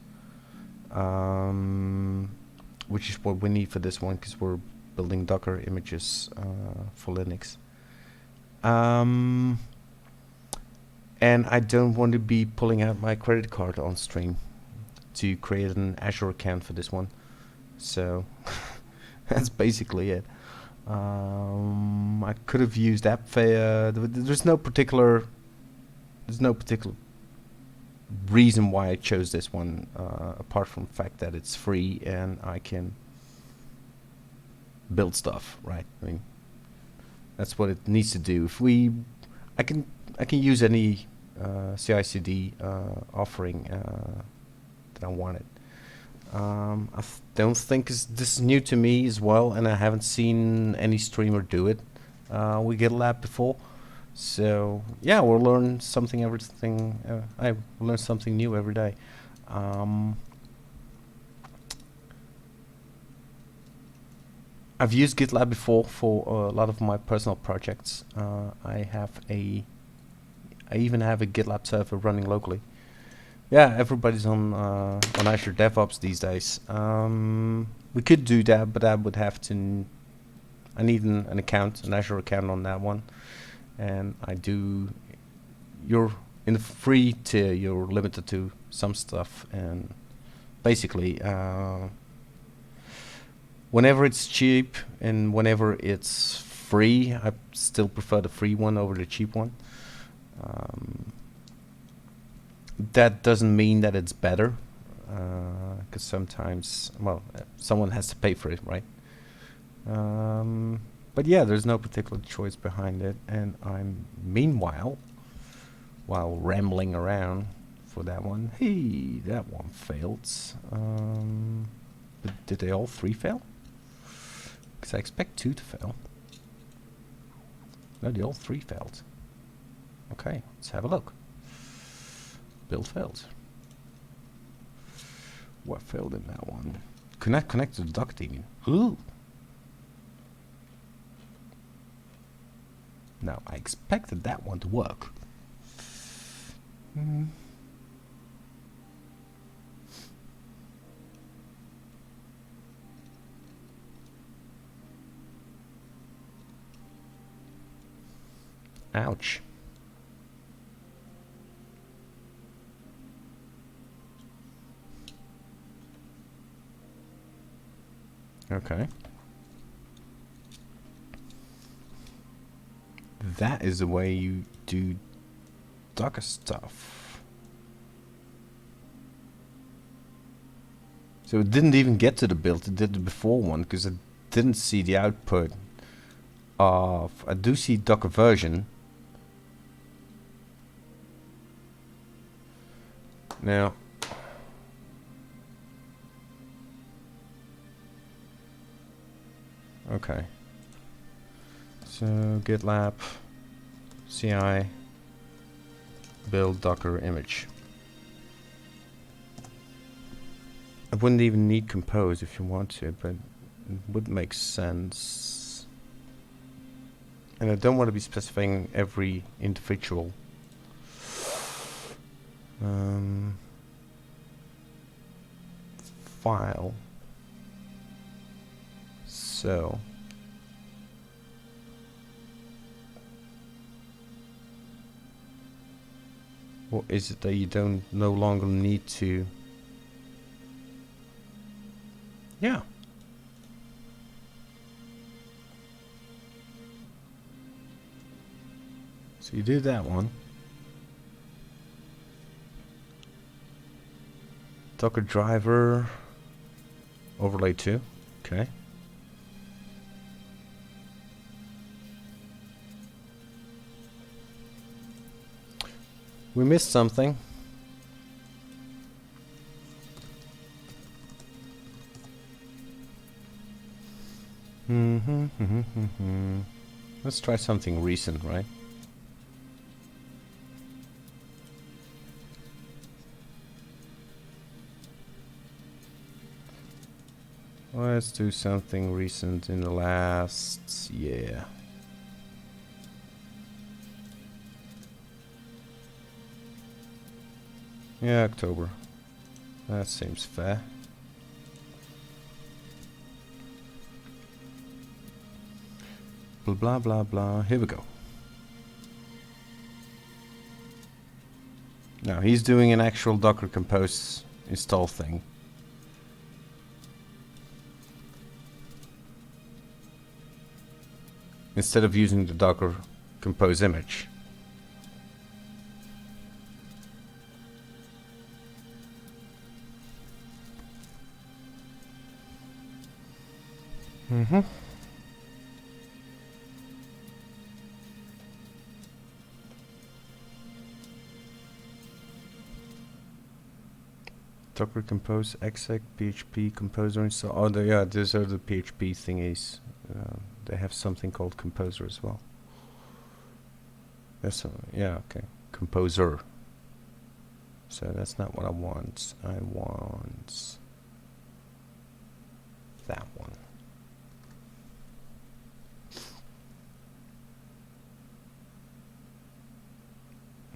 A: which is what we need for this one, because we're building Docker images for Linux. And I don't want to be pulling out my credit card on stream to create an Azure account for this one. So that's basically it. I could have used AppFair. There's no particular reason why I chose this one, apart from the fact that it's free and I can build stuff, right? I mean, that's what it needs to do. I can use any CI/CD offering that I wanted. I don't think this is new to me as well, and I haven't seen any streamer do it with GitLab before. So yeah, we'll learn something I learn something new every day. Um, I've used GitLab before for a lot of my personal projects. I even have a GitLab server running locally. Yeah, everybody's on Azure DevOps these days. We could do that, but I would have to. I need an account, an Azure account on that one, and I do. You're in the free tier. You're limited to some stuff, and basically, whenever it's cheap and whenever it's free, I still prefer the free one over the cheap one. That doesn't mean that it's better, because sometimes, well, someone has to pay for it, right? But yeah, there's no particular choice behind it, and I'm meanwhile, while rambling around for that one, hey, that one failed. But did they all three fail? Because I expect 2 to fail. No, they all 3 failed. Okay, let's have a look. Build failed. What failed in that one? Connect to the Docker team. Ooh. Now, I expected that one to work. Ouch. Okay. That is the way you do Docker stuff. So it didn't even get to the build, it did the before one, because I didn't see the output of... I do see Docker version. Now... Okay. So GitLab CI build Docker image. I wouldn't even need compose if you want to, but it would make sense. And I don't want to be specifying every individual file. So what is it that you don't no longer need to? Yeah. So you do that one. Docker driver overlay 2. Okay. We missed something. Let's try something recent, right? Let's do something recent in the last year. Yeah, October. That seems fair. Blah blah blah blah. Here we go. Now he's doing an actual Docker Compose install thing. Instead of using the Docker Compose image. Docker Compose, exec, PHP, Composer install. Oh, yeah, these are the PHP thingies. They have something called Composer as well. That's yeah, okay. Composer. So that's not what I want. I want that one.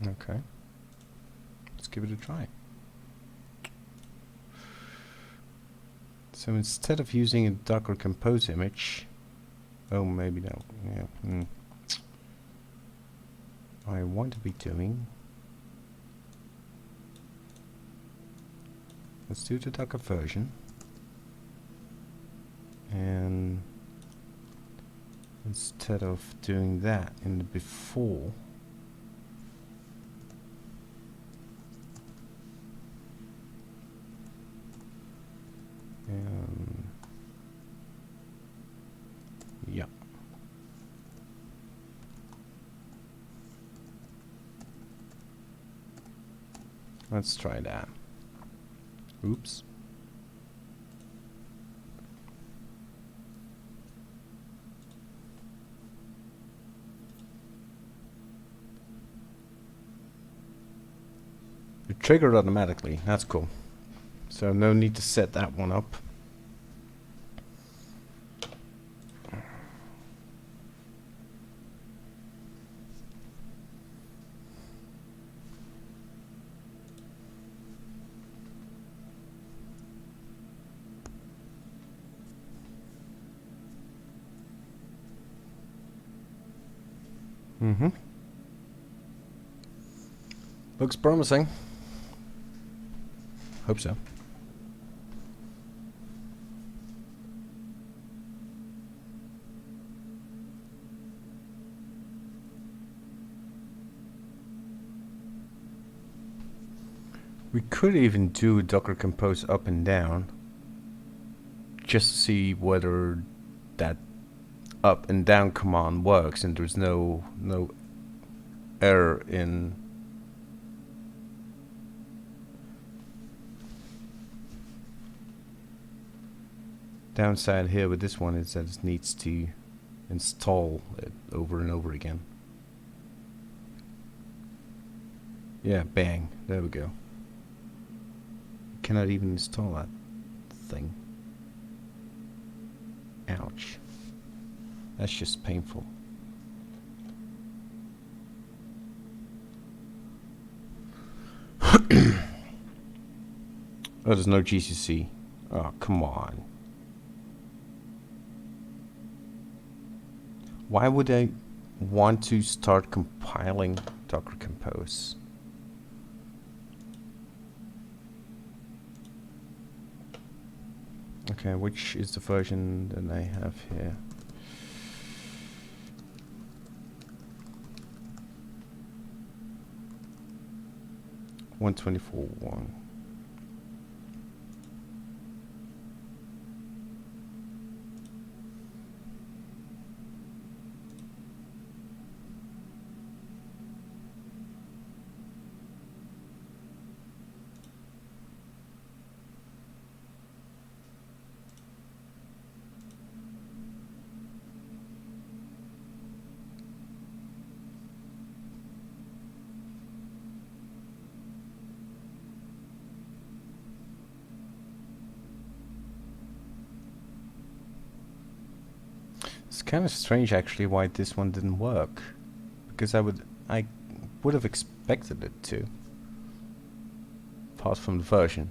A: Okay. Let's give it a try. So instead of using a Docker Compose image, oh, maybe no, yeah. I want to be doing. Let's do the Docker version, and instead of doing that in the before, yeah. Let's try that. Oops. It triggered automatically. That's cool. So no need to set that one up. Mm-hmm. Looks promising. Hope so. We could even do Docker Compose up and down, just to see whether that up and down command works and there's no error in downside here with this one is that it needs to install it over and over again. Yeah, bang, there we go. Cannot even install that thing. Ouch. That's just painful. Oh, there's no GCC. Oh, come on. Why would I want to start compiling Docker Compose? Okay, which is the version that I have here? One 24.1. It's kind of strange actually why this one didn't work, because I would have expected it to, apart from the version.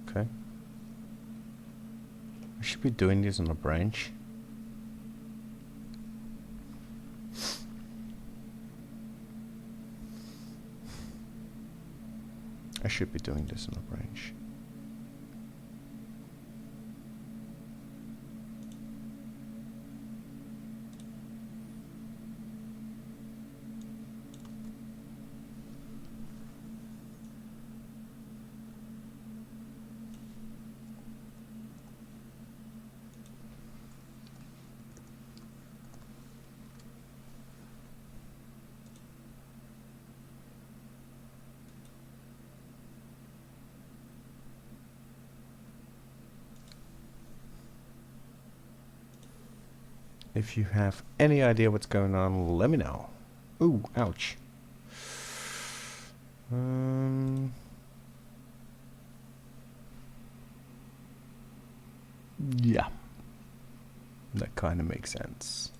A: Okay. I should be doing this on a branch. I should be doing this on a branch. If you have any idea what's going on, let me know. Ooh, ouch. Yeah, that kind of makes sense.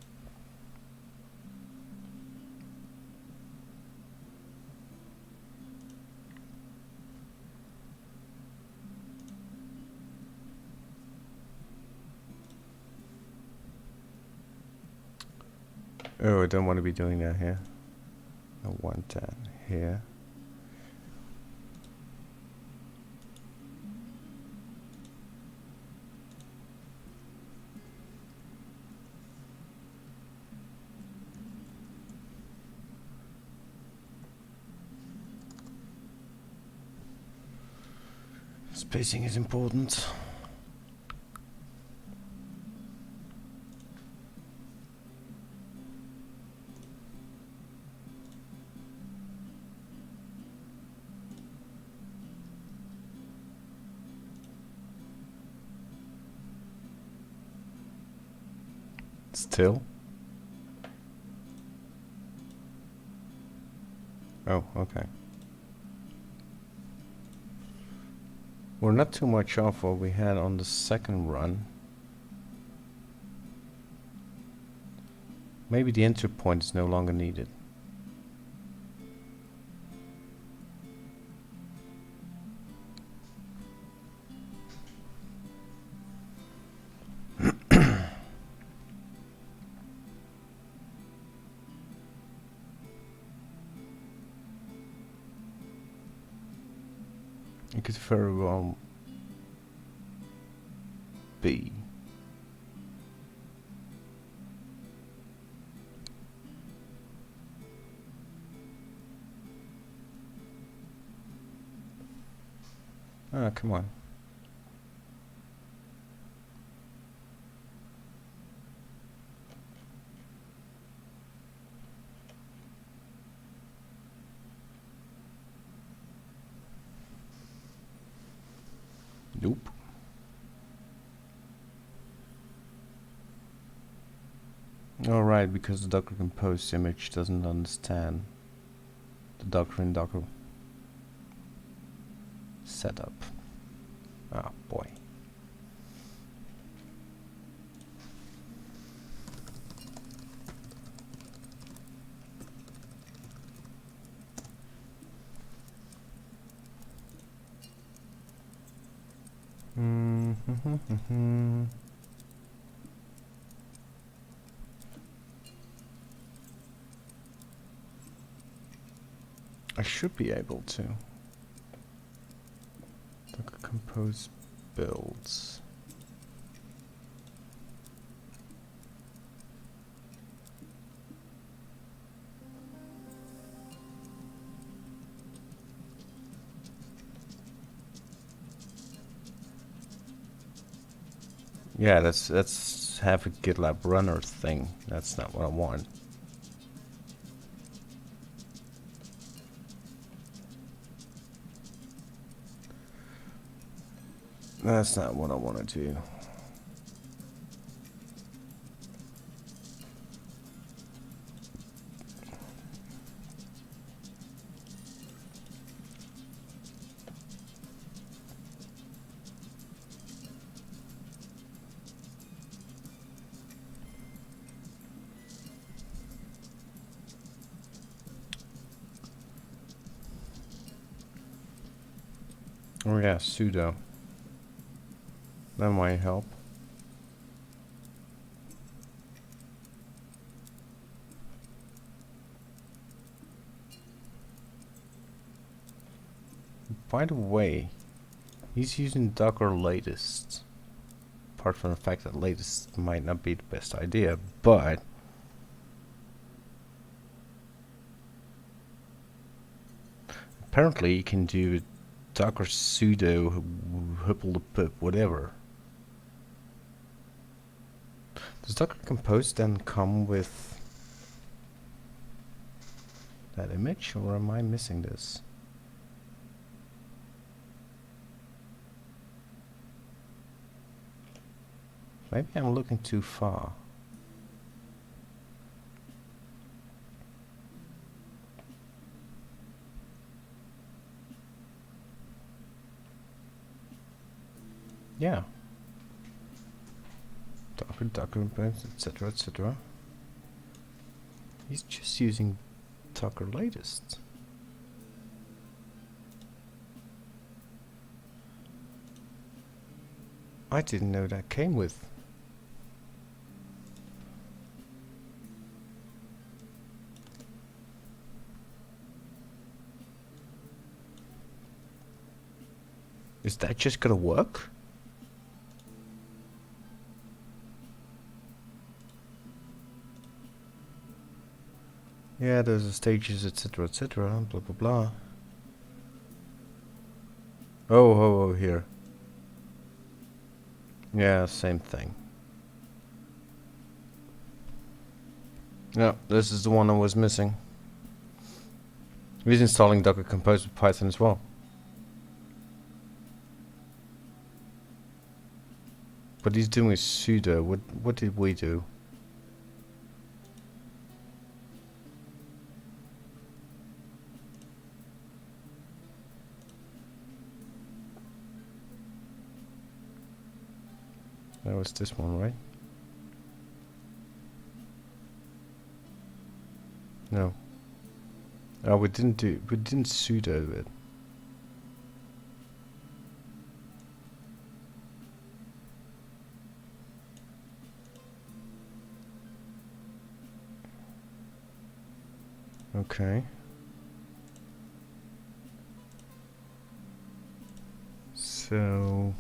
A: Oh, I don't want to be doing that here. I want that here. Spacing is important. Still? Oh, okay. We're not too much off what we had on the second run. Maybe the entry point is no longer needed. It could very well be. Ah, come on. Nope. Alright, because the Docker Compose image doesn't understand the Docker in Docker setup. Ah, boy. I should be able to. Docker Compose builds. Yeah, that's have a GitLab runner thing. That's not what I want. That's not what I want to do. Oh yeah, sudo. That might help. By the way, he's using Docker latest. Apart from the fact that latest might not be the best idea, but apparently you can do Docker sudo hupple the pip whatever. Does Docker Compose then come with that image, or am I missing this? Maybe I'm looking too far. Yeah. Documents, etc., etc. He's just using Docker latest. I didn't know that came with. Is that just gonna work? Yeah, there's the stages, etc., etc., blah blah blah. Oh, here. Yeah, same thing. No, this is the one I was missing. He's installing Docker Compose with Python as well. But he's doing a sudo. What did we do? That was this one, right? No. Oh, we didn't sudo it. Okay. So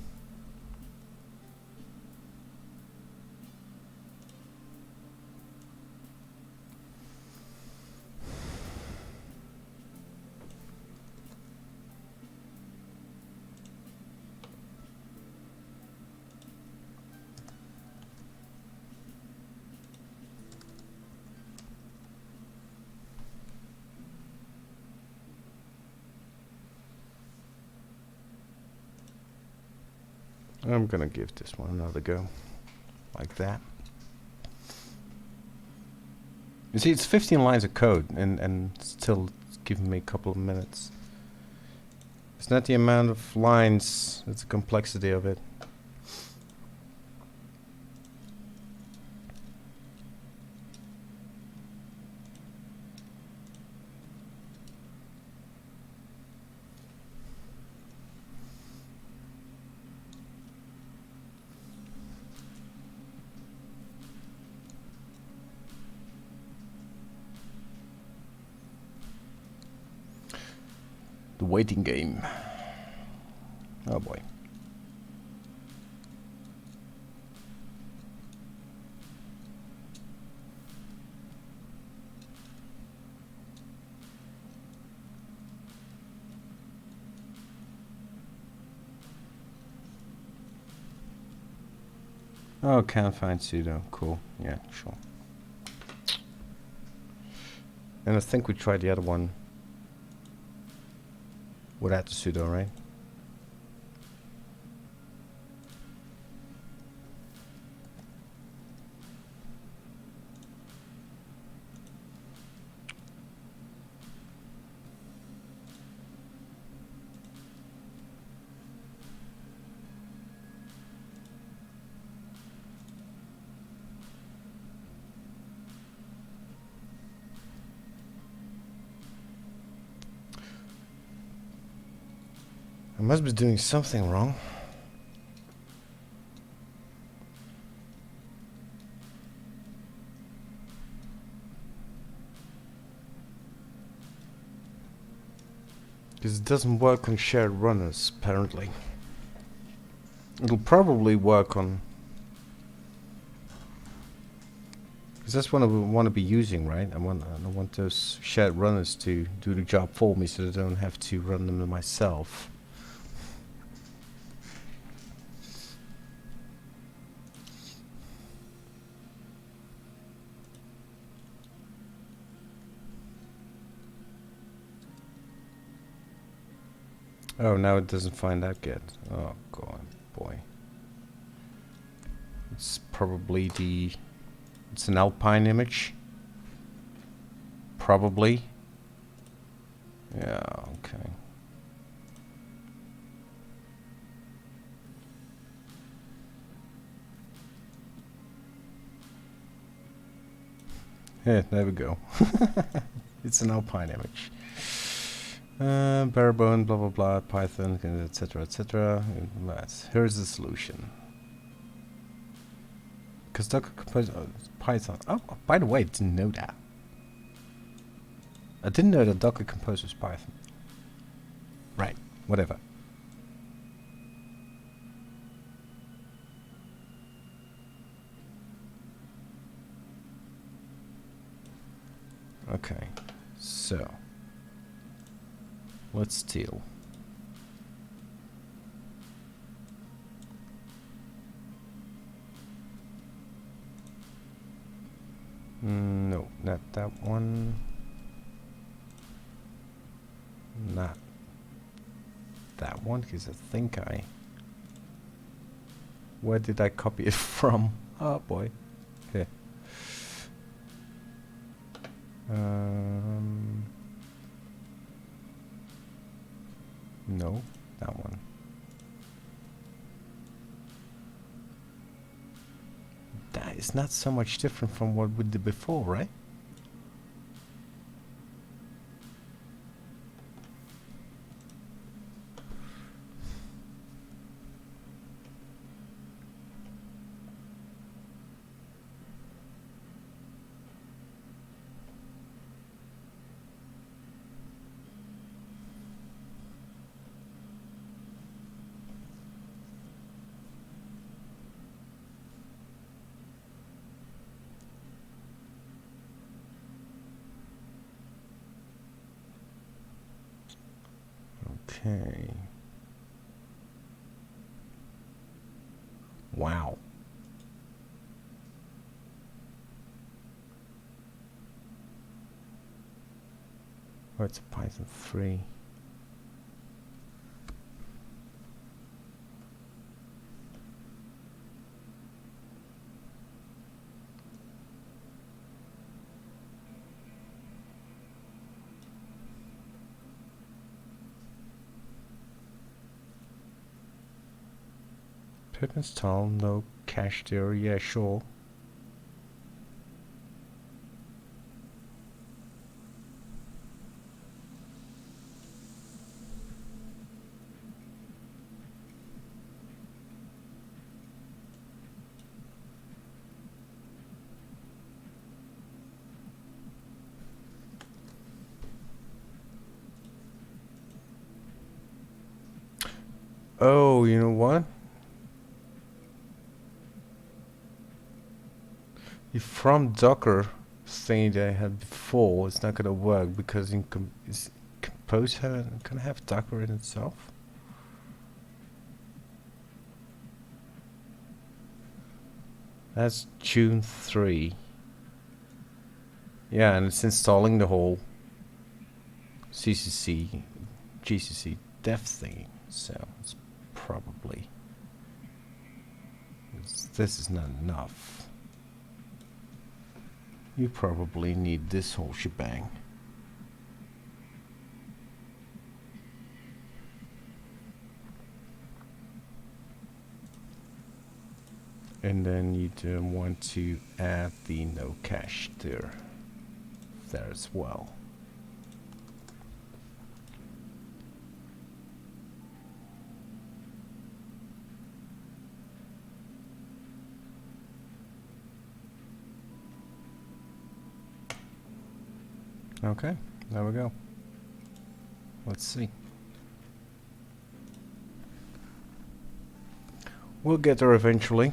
A: I'm gonna give this one another go. Like that. You see, it's 15 lines of code and still it's giving me a couple of minutes. It's not the amount of lines, it's the complexity of it. The waiting game. Oh boy. Oh, can't find sudo. Cool. Yeah, sure. And I think we tried the other one without the sudo, right? I must be doing something wrong. Because it doesn't work on shared runners, apparently. It'll probably work on... Because that's what I want to be using, right? I want those shared runners to do the job for me so that I don't have to run them myself. Oh, now it doesn't find that yet. Oh, God, boy. It's probably the... It's an alpine image. Probably. Yeah, okay. Yeah, there we go. It's an Alpine image. Barebone, blah blah blah, Python, etc. etc. Here's the solution. Because Docker Compose Python. Oh, by the way, I didn't know that. I didn't know that Docker Compose was Python. Right, whatever. Okay, so let's steal. No, not that one. Not that one, because I think where did I copy it from? Oh boy. Here. No, that one. That is not so much different from what we did before, right? Okay. Wow. Oh, it's a Python 3. Pip install, no cache there, yeah, sure. Oh, you know what? If from Docker thing that I had before, it's not gonna work because in Compose can have Docker in itself. That's June 3. Yeah, and it's installing the whole CCC, GCC dev thing. So it's probably this is not enough. You probably need this whole shebang. And then you do want to add the no cache there as well. Okay, there we go. Let's see. We'll get there eventually.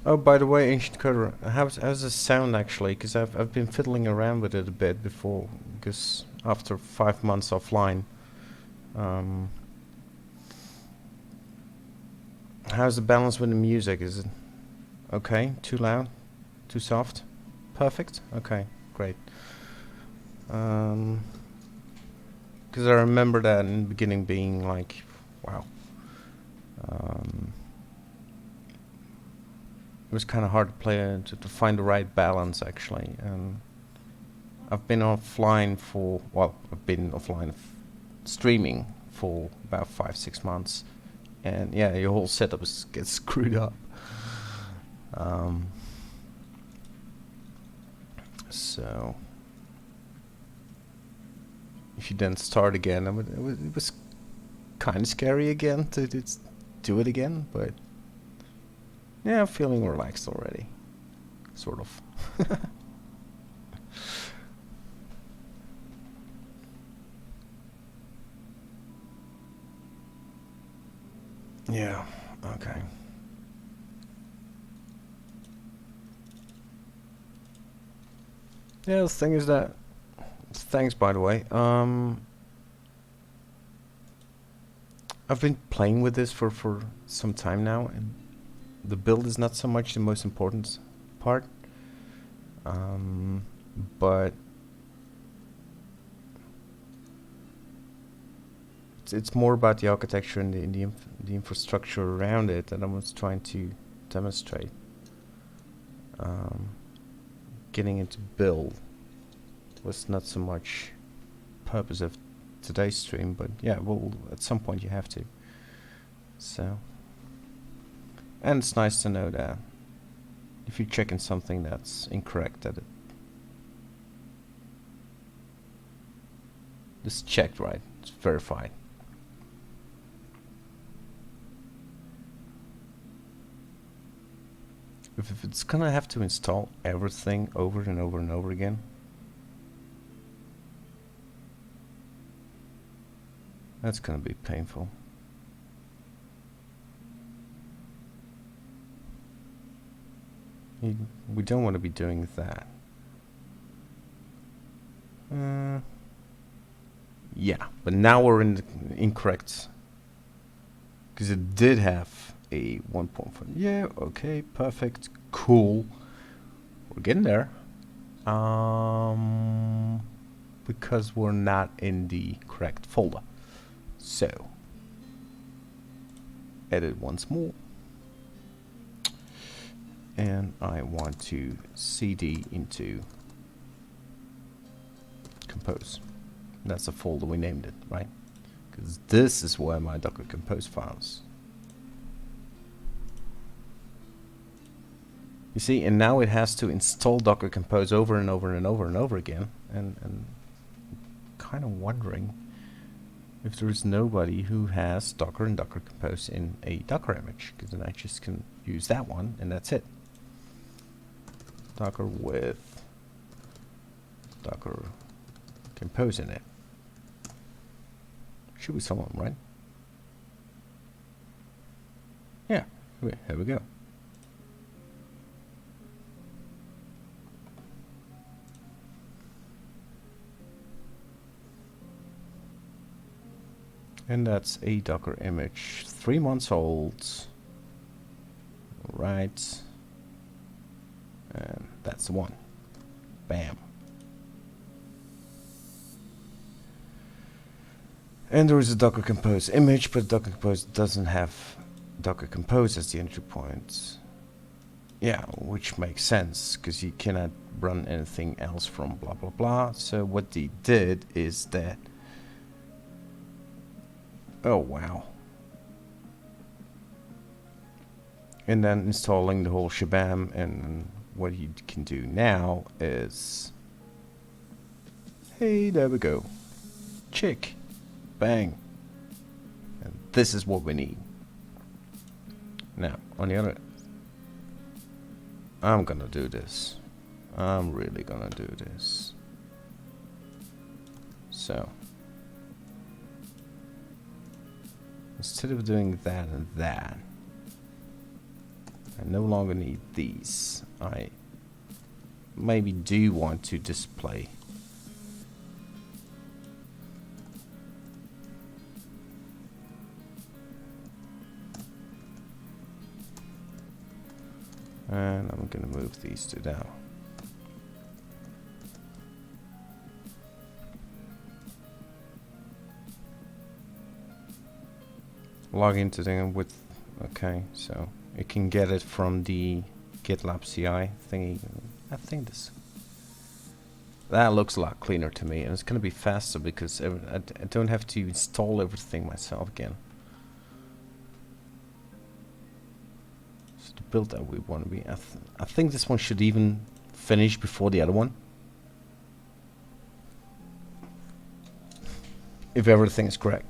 A: Oh, by the way, Ancient Coder, how's the sound actually? Because I've been fiddling around with it a bit before, because after 5 months offline. How's the balance with the music? Is it okay? Too loud? Too soft? Perfect? Okay, great. Because I remember that in the beginning being like, wow. it was kind of hard to play to find the right balance actually. And I've been offline for, well, I've been offline streaming for about 5-6 months, and yeah, your whole setup gets screwed up. So if you then start again, it was kind of scary again to do it again, but yeah, I'm feeling relaxed already, sort of. Yeah, okay. Yeah, the thing is that, thanks by the way, I've been playing with this for some time now, and the build is not so much the most important part, but it's more about the architecture and the infrastructure around it that I was trying to demonstrate. Getting into build was not so much purpose of today's stream, but yeah, well, at some point you have to. So, and it's nice to know that if you're checking something that's incorrect, that it's checked right, it's verified. If it's gonna have to install everything over and over and over again, that's gonna be painful. We don't want to be doing that. Yeah, but now we're in the incorrect, because it did have a 1.5. Yeah, okay, perfect, cool. We're getting there. Because we're not in the correct folder. So, edit once more. And I want to cd into compose. That's the folder we named it, right? Because this is where my Docker Compose files. You see, and now it has to install Docker Compose over and over and over and over again, and kind of wondering if there is nobody who has Docker and Docker Compose in a Docker image, because then I just can use that one and that's it. Docker with Docker Compose in it. Should be someone, right? Yeah, here we go. And that's a Docker image, 3 months old. Right. And that's the one. Bam. And there is a Docker Compose image, but Docker Compose doesn't have Docker Compose as the entry point. Yeah, which makes sense, because you cannot run anything else from blah blah blah. So what they did is that, oh wow. And then installing the whole shabam, and what you can do now is, hey, there we go. Chick. Bang. And this is what we need. Now, on the other, I'm gonna do this. I'm really gonna do this. So, instead of doing that and that, I no longer need these. I maybe do want to display and I'm gonna move these two down. Log into them with, okay, so it can get it from the GitLab CI thingy. I think that looks a lot cleaner to me, and it's gonna be faster because I don't have to install everything myself again. So the build that we want to be, I think this one should even finish before the other one, if everything is correct.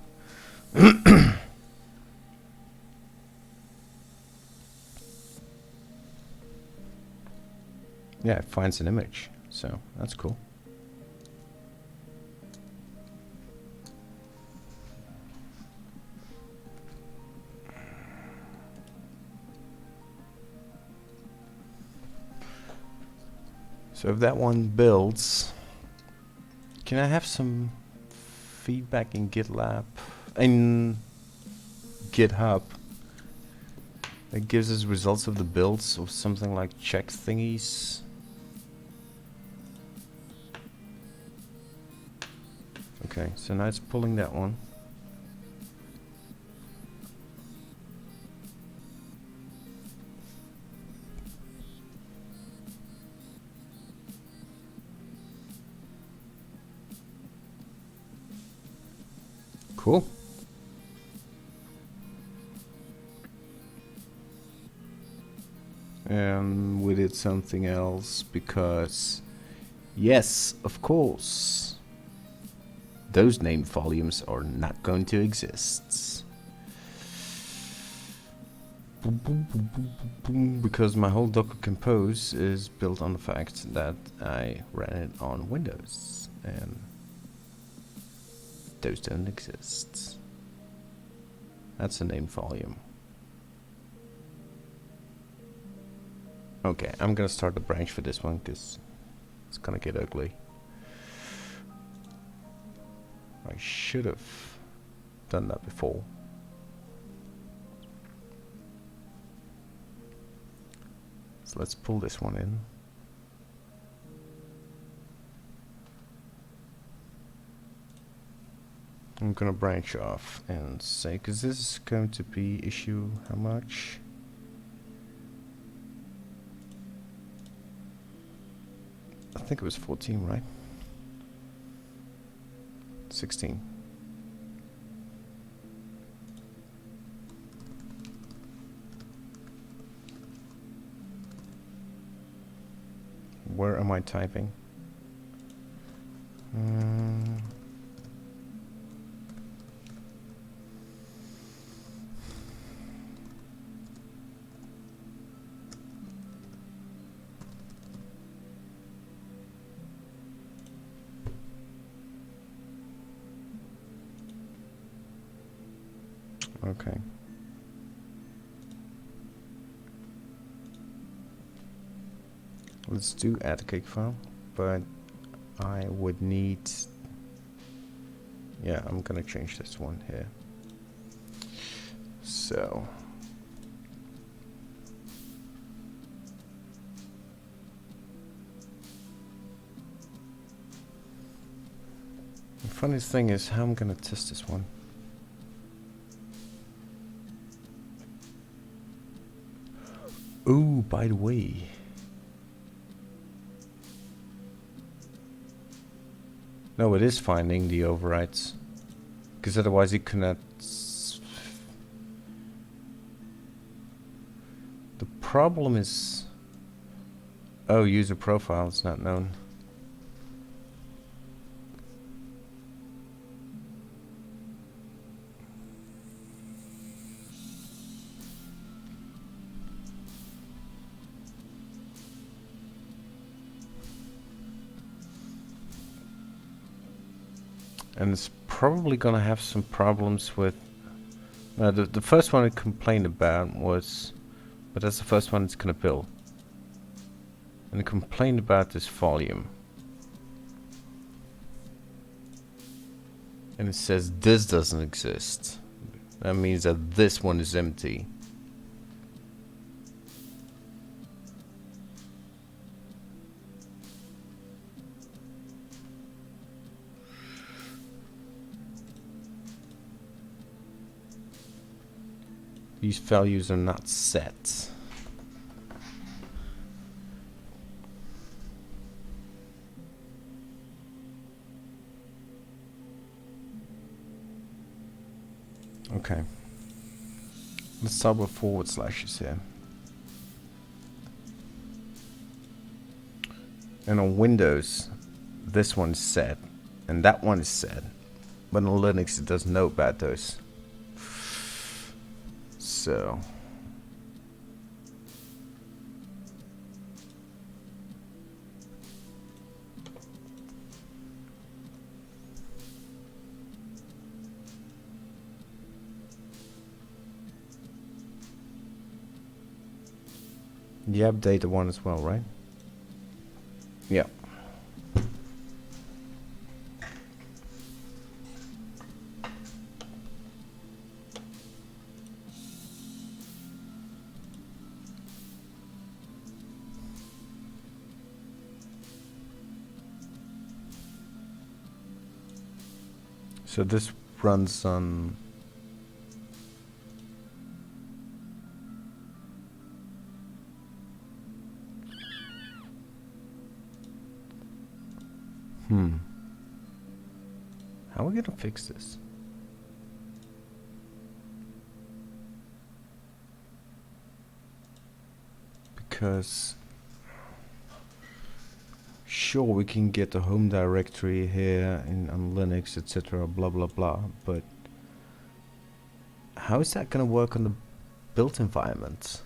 A: Yeah, it finds an image, so that's cool. So if that one builds, can I have some feedback in GitLab, in GitHub? It gives us results of the builds or something like check thingies. Okay, so now it's pulling that one. Cool. And we did something else because, yes, of course, those named volumes are not going to exist. Because my whole Docker Compose is built on the fact that I ran it on Windows, and those don't exist. That's a named volume. Okay, I'm gonna start a branch for this one because it's gonna get ugly. I should have done that before. So let's pull this one in. I'm gonna branch off and say, because this is going to be issue how much? I think it was 14, right? 16. Where am I typing? Okay. Let's do add cake file, but I would need, yeah, I'm gonna change this one here. So the funniest thing is how I'm gonna test this one. Oh, by the way, no, it is finding the overrides, because otherwise it cannot. The problem is, oh, user profile is not known. And it's probably gonna have some problems with the first one it complained about was, but that's the first one it's gonna build. And it complained about this volume. And it says this doesn't exist. That means that this one is empty. These values are not set. Okay. Let's start with forward slashes here. And on Windows, this one's set, and that one is set. But on Linux, it doesn't know about those. So you update the one as well, right? Yeah. So this runs on how are we gonna fix this? Because sure, we can get the home directory here on Linux, etc. Blah blah blah. But how is that gonna work on the built environment?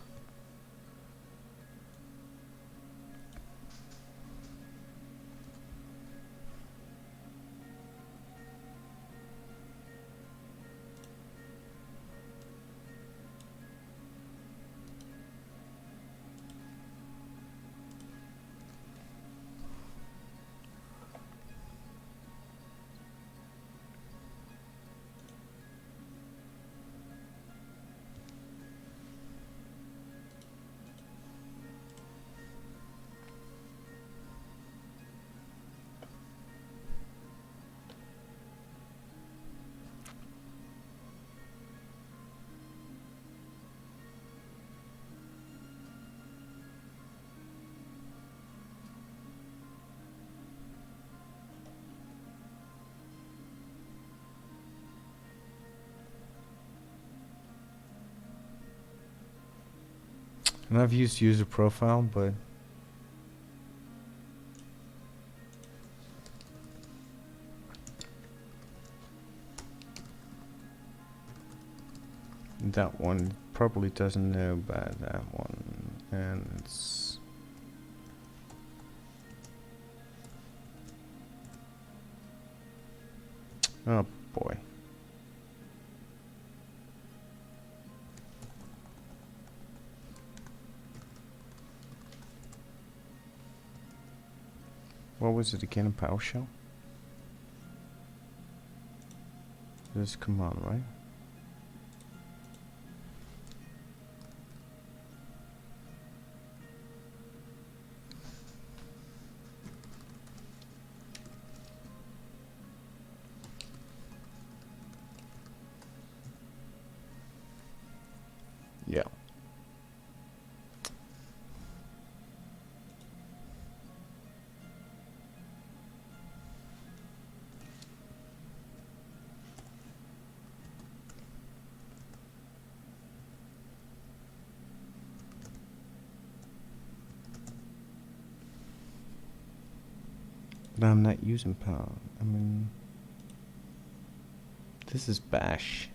A: And I've used user profile, but that one probably doesn't know about that one, and it's oh boy. What was it again in PowerShell? This command, right? Yeah. But I'm not using Power. I mean, this is Bash.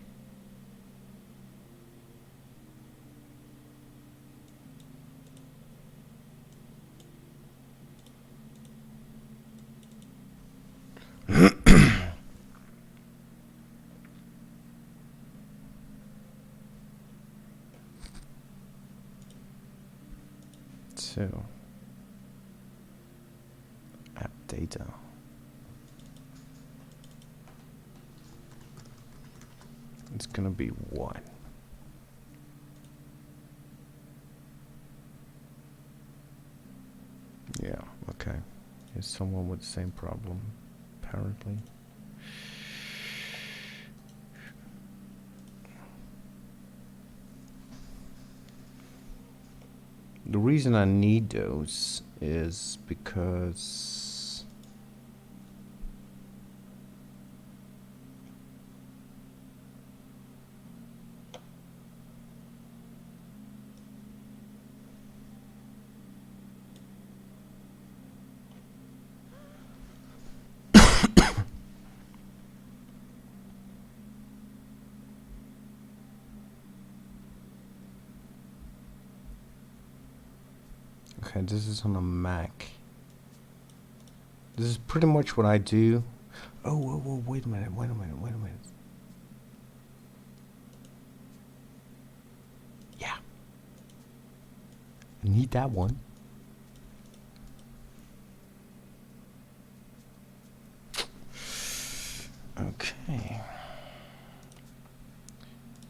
A: So, app data. It's gonna be what? Yeah, okay. Here's someone with the same problem, apparently. The reason I need those is because Okay, this is on a Mac. This is pretty much what I do. Oh, whoa, whoa, wait a minute, wait a minute, wait a minute. Yeah. I need that one. Okay.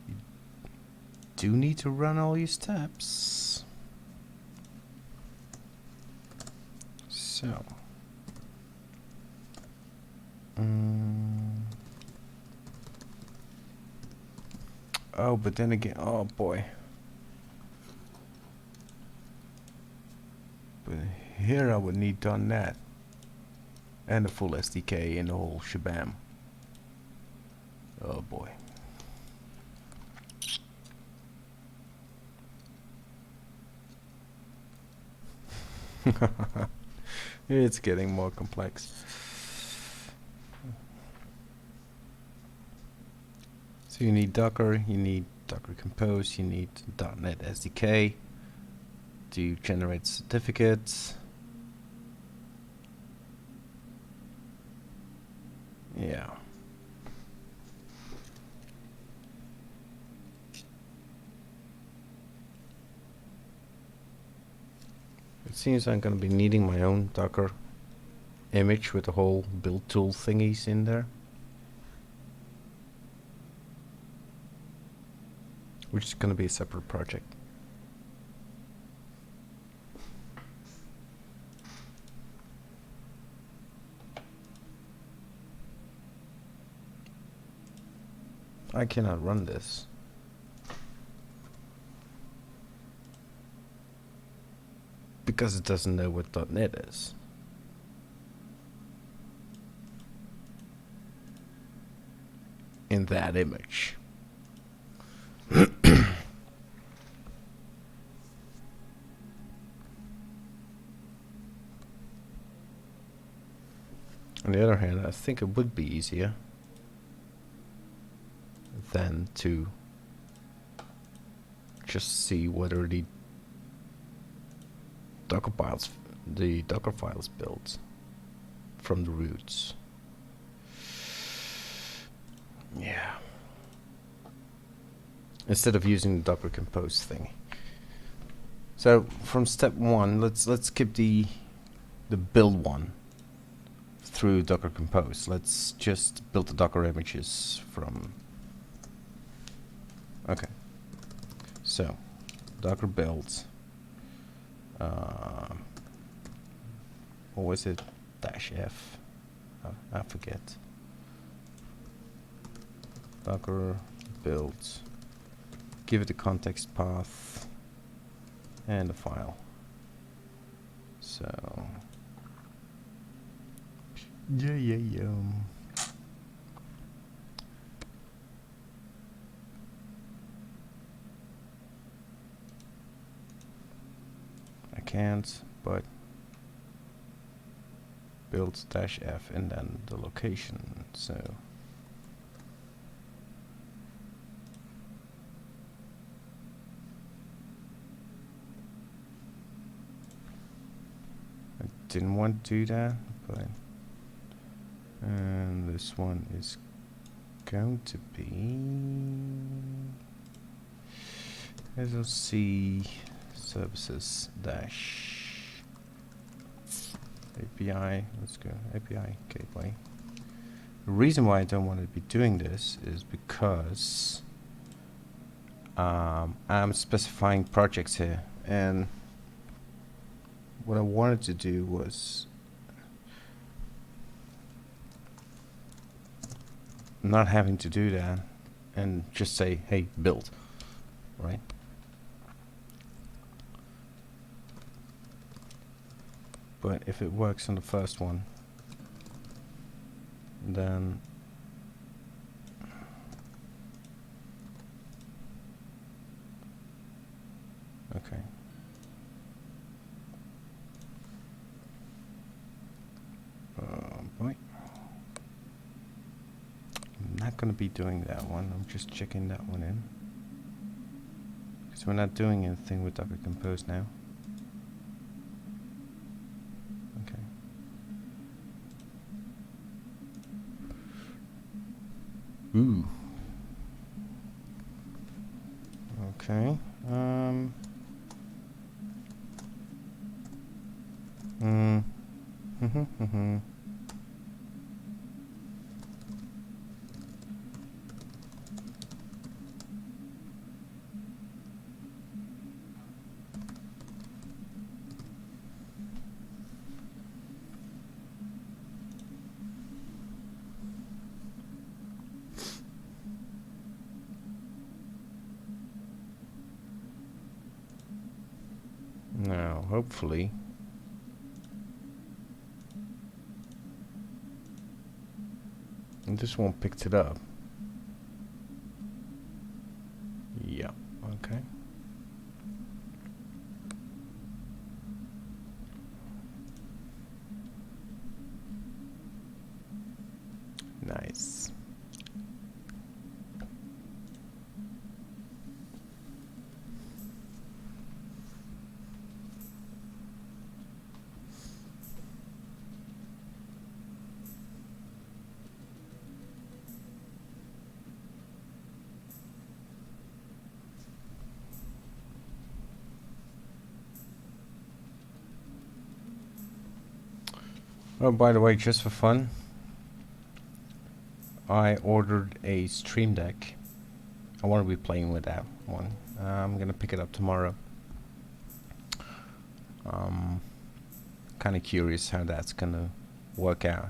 A: You do need to run all your steps. So. Oh, but then again, oh boy. But here I would need .NET and the full SDK and the whole shabam. Oh boy. It's getting more complex. So you need Docker, you need Docker Compose, you need .NET SDK to generate certificates. Yeah. It seems I'm going to be needing my own Docker image with the whole build tool thingies in there, which is going to be a separate project. I cannot run this. Because it doesn't know what .NET is. In that image. On the other hand, I think it would be easier than to just see whether the Docker files built from the roots. Yeah. Instead of using the Docker Compose thing. So from step one, let's skip the build one through Docker Compose. Let's just build the Docker images from. Okay. So Docker build. What was it? -f. I forget. Docker build. Give it the context path and the file. So yeah. I can't, but build -f and then the location. So I didn't want to do that, but and this one is going to be SLC services dash API. Let's go API gateway. The reason why I don't want to be doing this is because I'm specifying projects here, and what I wanted to do was not having to do that and just say, hey, build, right? But if it works on the first one, then okay. Boy. I'm not going to be doing that one. I'm just checking that one in. Because we're not doing anything with Docker Compose now. Ooh. Okay. Mm. Now, hopefully. This one picked it up. Yeah, okay. Nice. Oh, by the way, just for fun, I ordered a Stream Deck. I want to be playing with that one. I'm gonna pick it up tomorrow. Kind of curious how that's gonna work out.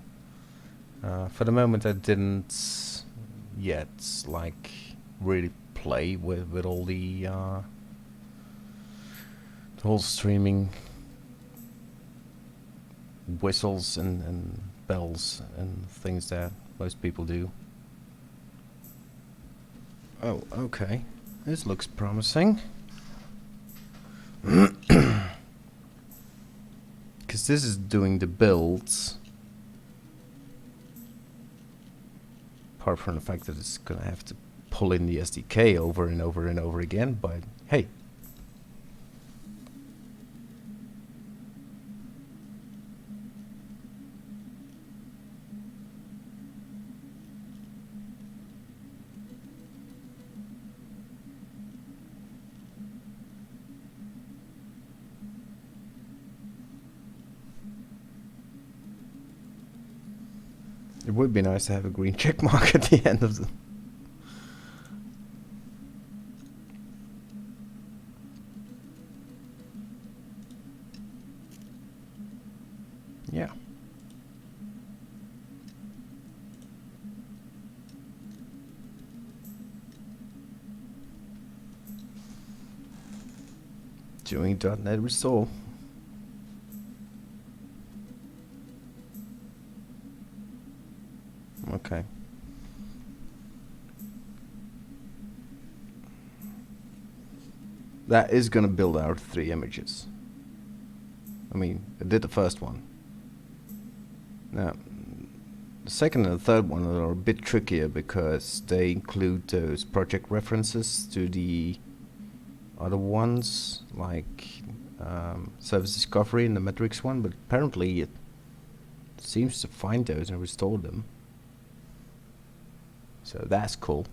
A: For the moment, I didn't yet like really play with all the whole streaming whistles and bells and things that most people do. Oh, okay. This looks promising. Because this is doing the builds. Apart from the fact that it's gonna have to pull in the SDK over and over and over again, but hey. It would be nice to have a green check mark at the end of the... Yeah. Doing .NET Restore. Okay. That is gonna build out 3 images. I mean, it did the first one. Now, the second and the third one are a bit trickier because they include those project references to the other ones, like Service Discovery and the Metrics one, but apparently it seems to find those and restore them. So that's cool.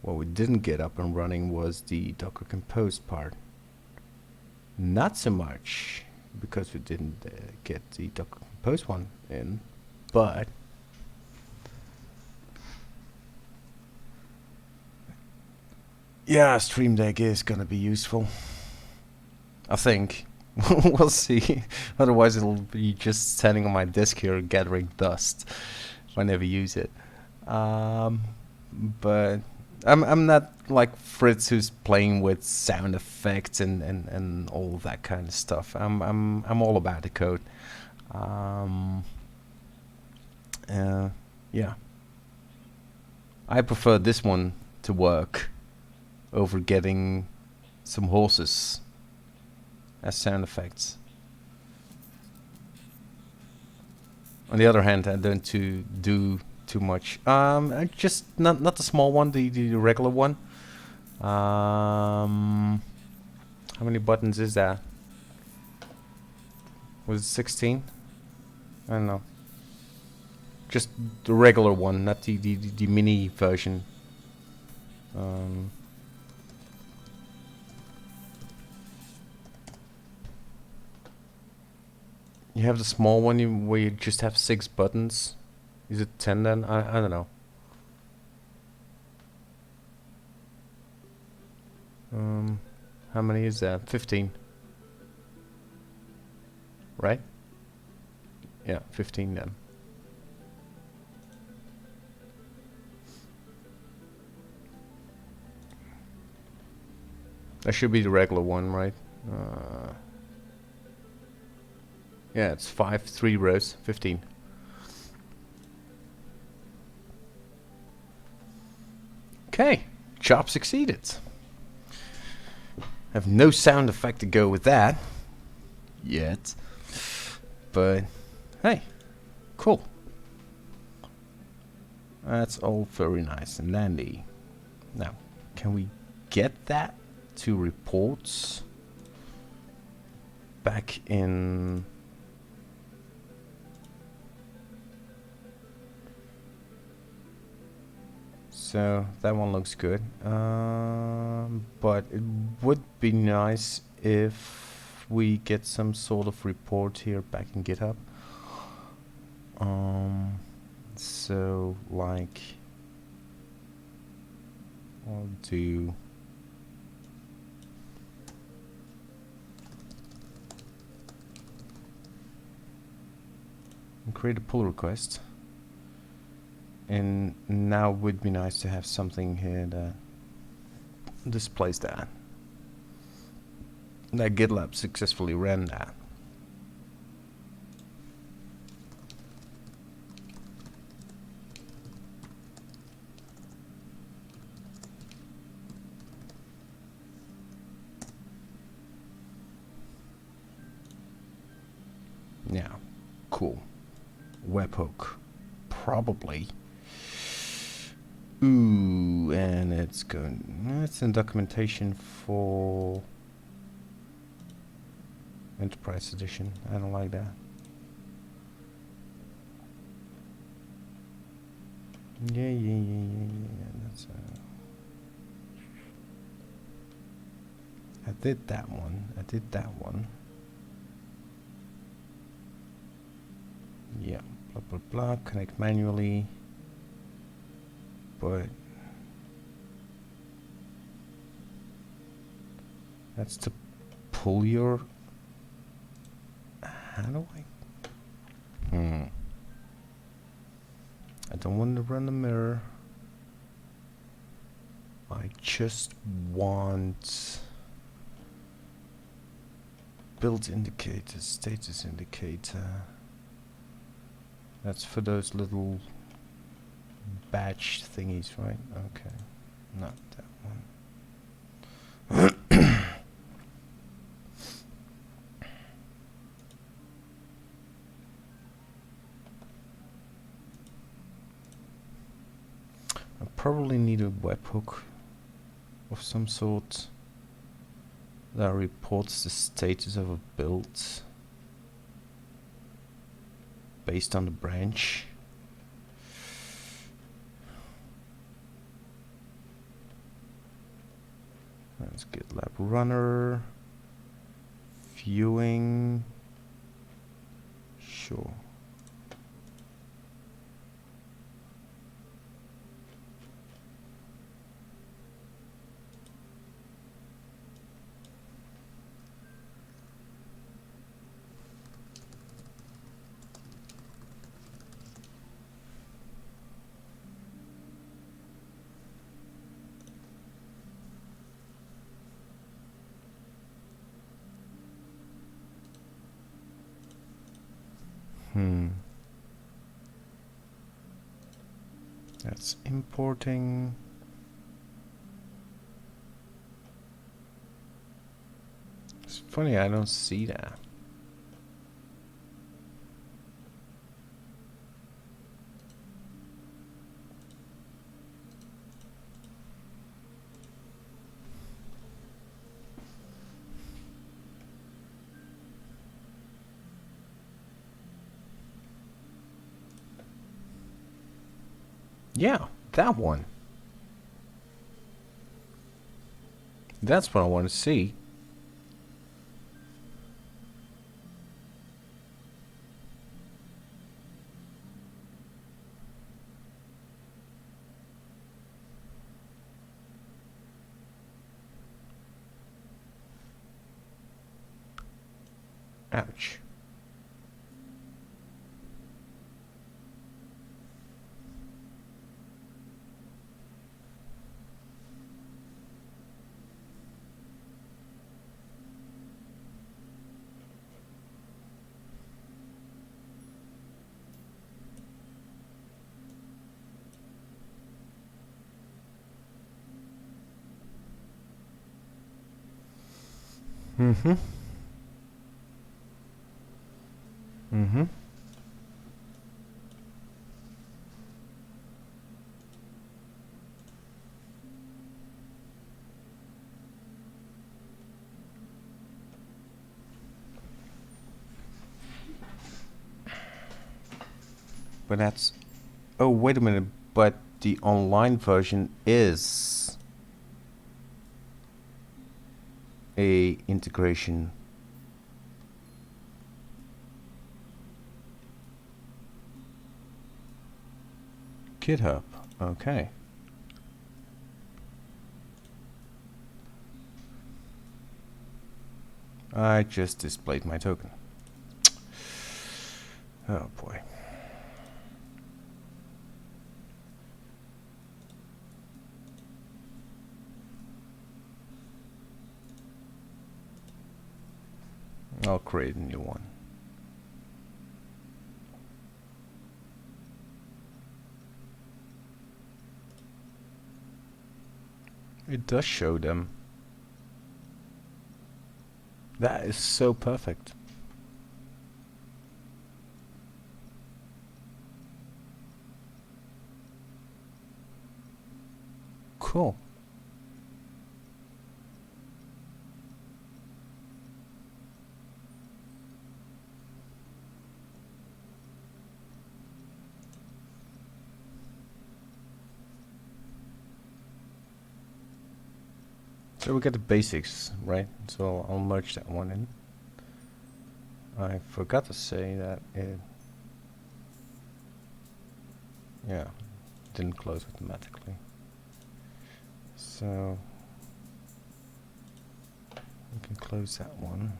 A: What we didn't get up and running was the Docker Compose part. Not so much because we didn't get the Docker Compose one in, but yeah, Stream Deck is gonna be useful. I think. We'll see. Otherwise it'll be just standing on my desk here gathering dust if I never use it. But I'm not like Fritz who's playing with sound effects and all that kind of stuff. I'm all about the code. Yeah. I prefer this one to work over getting some horses as sound effects. On the other hand, I don't do too much. I just not the small one, the regular one. How many buttons is that? Was it 16? I don't know. Just the regular one, not the mini version. Um, you have the small one where you just have 6 buttons. Is it 10 then? I don't know. How many is that? 15. Right? Yeah, 15 then. That should be the regular one, right? Yeah, it's 3 rows, 15. Okay, job succeeded. Have no sound effect to go with that yet, but hey, cool. That's all very nice and dandy. Now, can we get that to reports back in? So that one looks good, but it would be nice if we get some sort of report here back in GitHub. So like, I'll do create a pull request. And now would be nice to have something here that displays that GitLab successfully ran that. Yeah, cool. Webhook, probably. Ooh, and it's going. It's in documentation for Enterprise Edition. I don't like that. Yeah. That's. I did that one. Yeah. Blah blah blah. Connect manually. But that's to pull your. How do I? I don't want to run the mirror. I just want build indicator, status indicator. That's for those little batch thingies, right? Okay, not that one. I probably need a webhook of some sort that reports the status of a build based on the branch. Let's GitLab runner, viewing, sure. That's importing. It's funny, I don't see that. Yeah, that one. That's what I want to see. Ouch. Mm-hmm. Mm-hmm. But that's... Oh, wait a minute. But the online version is a integration. GitHub. Okay. I just displayed my token. Oh boy. I'll create a new one. It does show them. That is so perfect. Cool. So we got the basics, right? So I'll merge that one in. I forgot to say that it... Yeah, didn't close automatically. So we can close that one.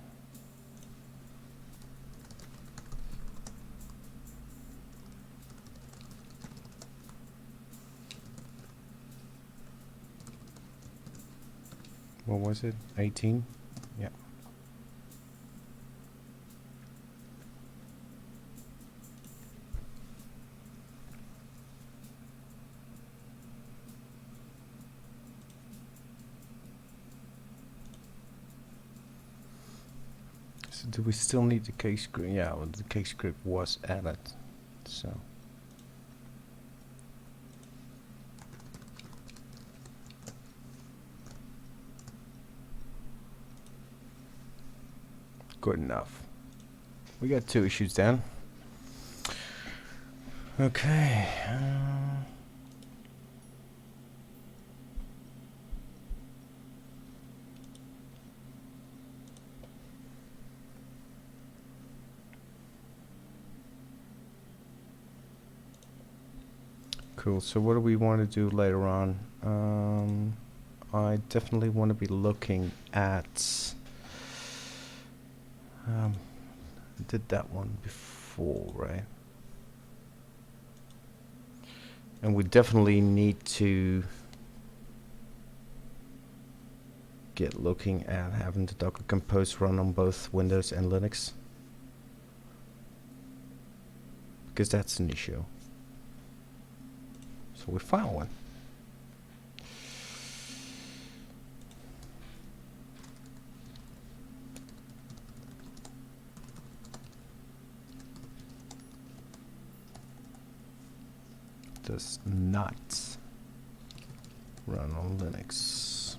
A: What was it? 18? Yeah. So do we still need the case script? Yeah, well, the case script was added. So good enough. We got 2 issues down. Okay. Cool. So what do we want to do later on? I definitely want to be looking at... did that one before, right? And we definitely need to get looking at having the Docker Compose run on both Windows and Linux, because that's an issue. So we found one. Does not run on Linux.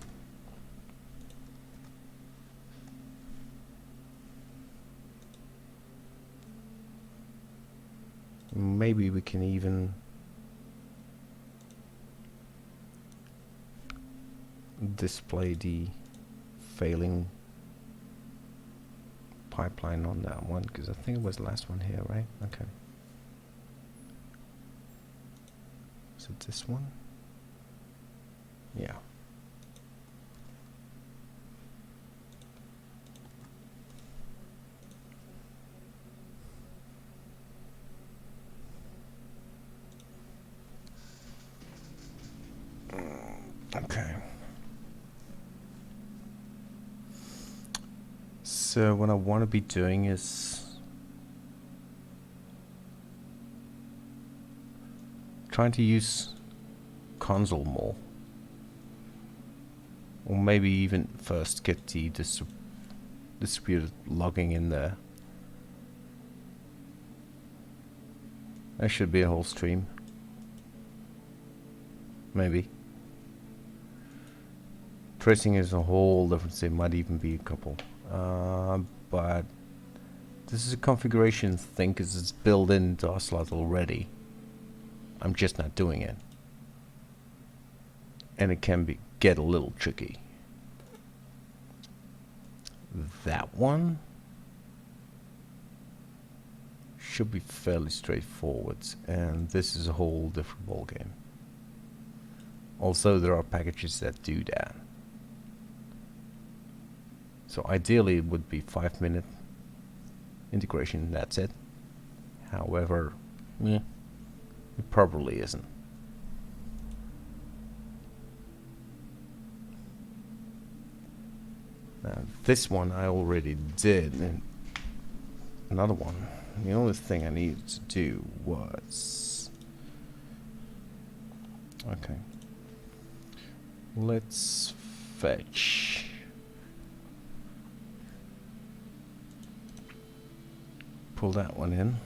A: Maybe we can even display the failing pipeline on that one, because I think it was the last one here, right? Okay. Is it this one? Yeah. Okay. So what I want to be doing is trying to use Consul more, or maybe even first get the distributed logging in there. There should be a whole stream, maybe. Tracing is a whole different thing, might even be a couple. But this is a configuration thing because it's built into Ocelot already. I'm just not doing it. And it can get a little tricky. That one should be fairly straightforward, and this is a whole different ballgame. Also, there are packages that do that. So ideally it would be 5-minute integration, that's it. However, it probably isn't. Now this one I already did, and another one. The only thing I needed to do was... Okay. Let's fetch... Pull that one in.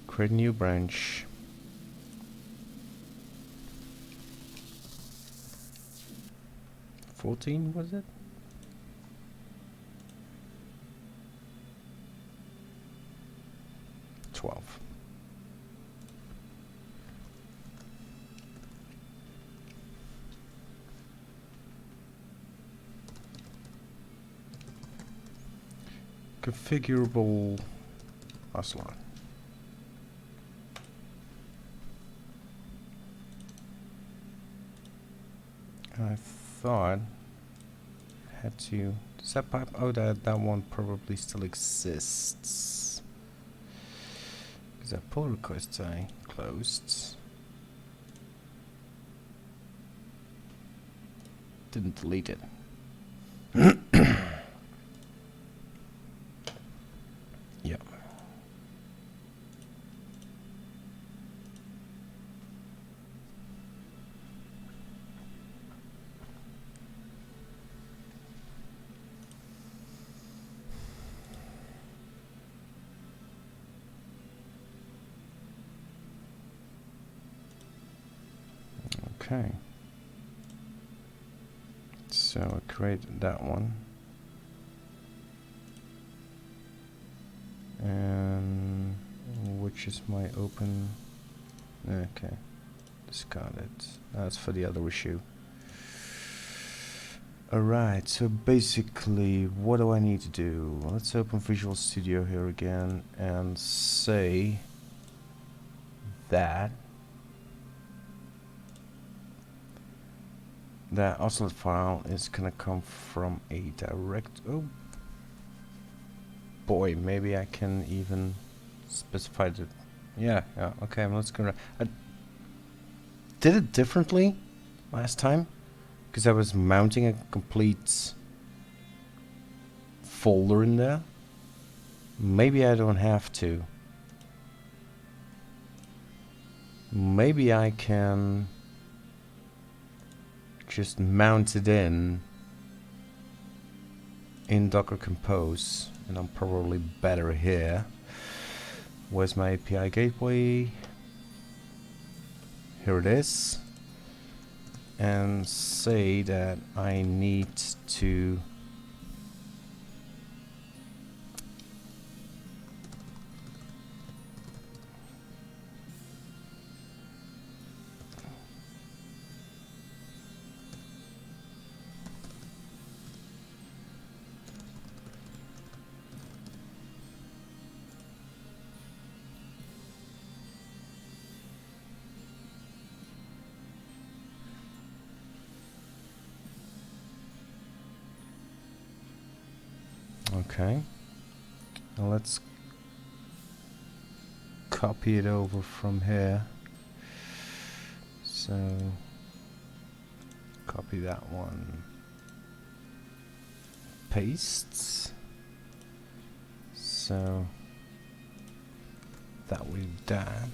A: Create a new branch. $14 was it? $12. Configurable Ocelot. I thought I had to... Does that pipe? Oh, that one probably still exists. Because that pull request I closed. Didn't delete it. Yeah. Okay. So I create that one. And which is my open? Okay, discard it. That's for the other issue. Alright, so basically what do I need to do? Let's open Visual Studio here again and say that that Ocelot file is gonna come from a direct... Oh boy, maybe I can even specify the... Yeah, okay, let's go. I did it differently last time because I was mounting a complete folder in there. Maybe I don't have to. Maybe I can just mount it in Docker Compose, and I'm probably better here. Where's my API gateway? Here it is. And say that I need to Okay. Now let's copy it over from here. So copy that one. Pastes. So that we've done.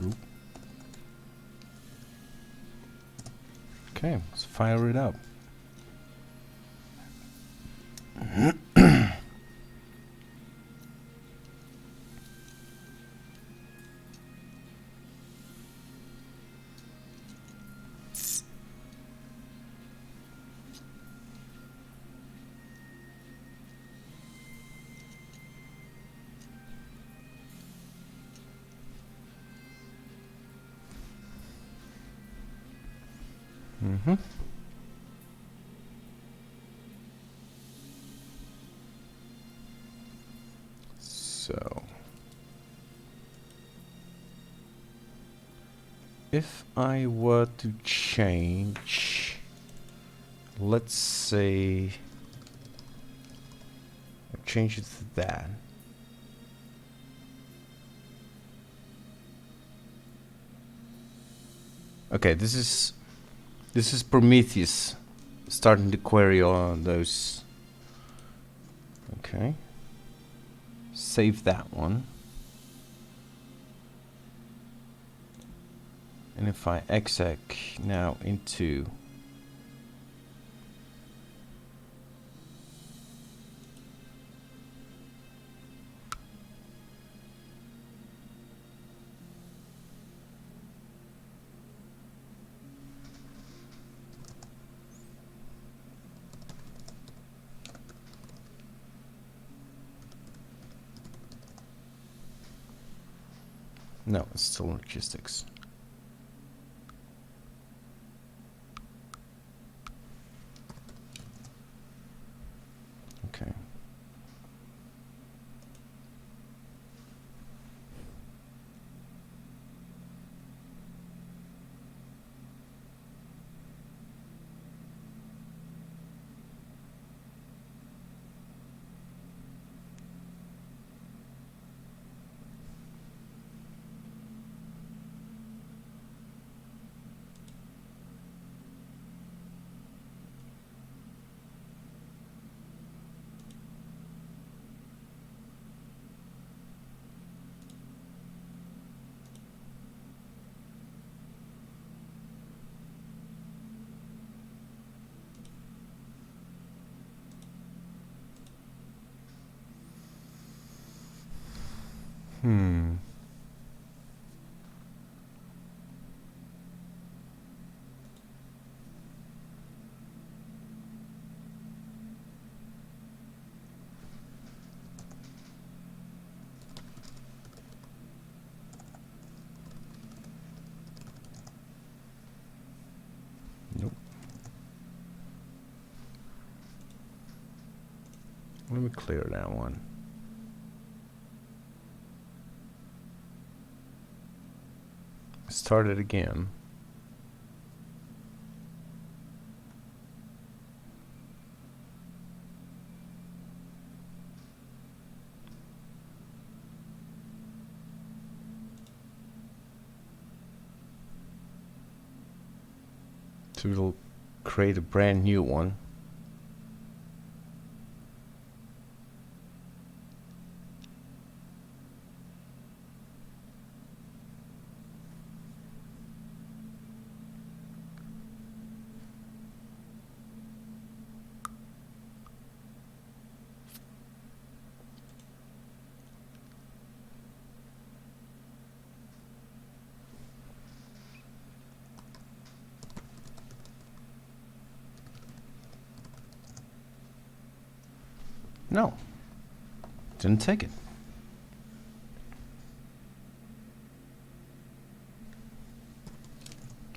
A: Oop. Okay, let's fire it up. Mm-hmm. So if I were to change, let's say, change it to that. Okay, this is Prometheus starting to query on those. Okay. Save that one. And if I exec now into no, it's still logistics. Okay. Hmm. Nope. Let me clear that one. Start it again. So it'll create a brand new one. No, didn't take it.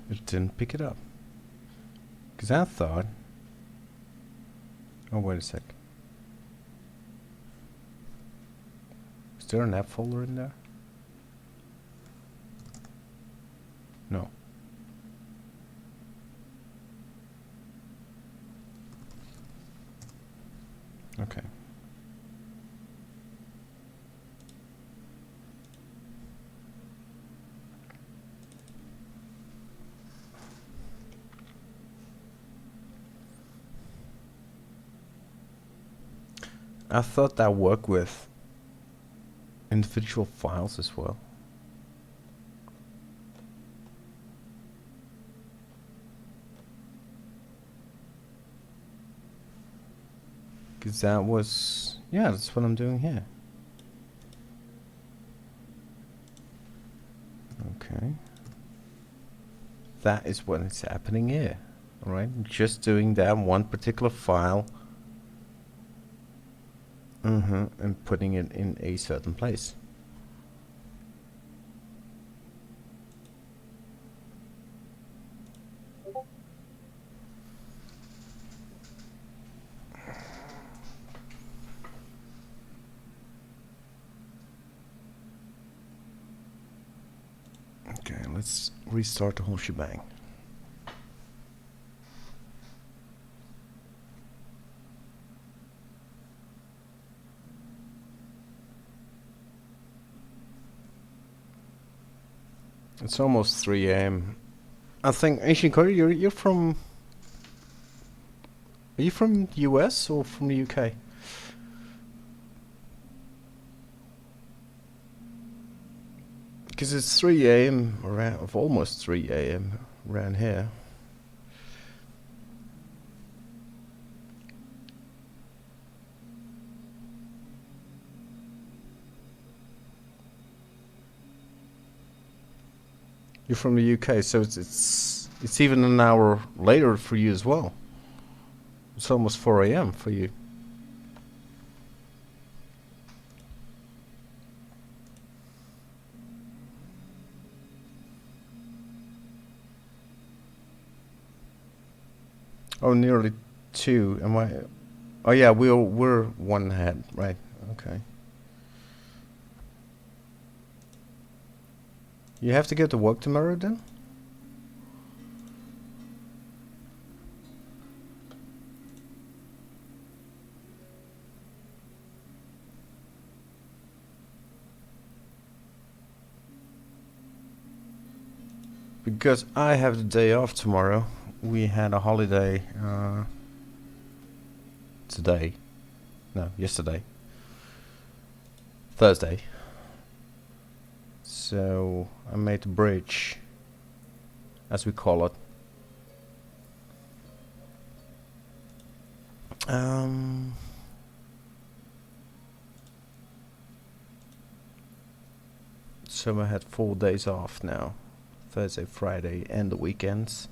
A: It didn't pick it up. Because I thought... Oh, wait a sec. Is there an app folder in there? No. Okay. I thought that worked with individual files as well. Because that was, yeah, that's what I'm doing here. Okay. That is what is happening here. Alright, just doing that one particular file. And putting it in a certain place. Okay, let's restart the whole shebang. It's almost 3 a.m. I think, Asian Curry, you're from... Are you from the US or from the UK? Because it's 3 a.m. around, of almost 3 a.m. around here. You're from the UK, so it's even an hour later for you as well. It's almost 4 a.m. for you. Oh, nearly 2. Am I? Oh yeah, we're 1 ahead, right? Okay. You have to get to work tomorrow then? Because I have the day off tomorrow. We had a holiday today. No, yesterday. Thursday. So I made the bridge, as we call it. So I had 4 days off now. Thursday, Friday, and the weekends.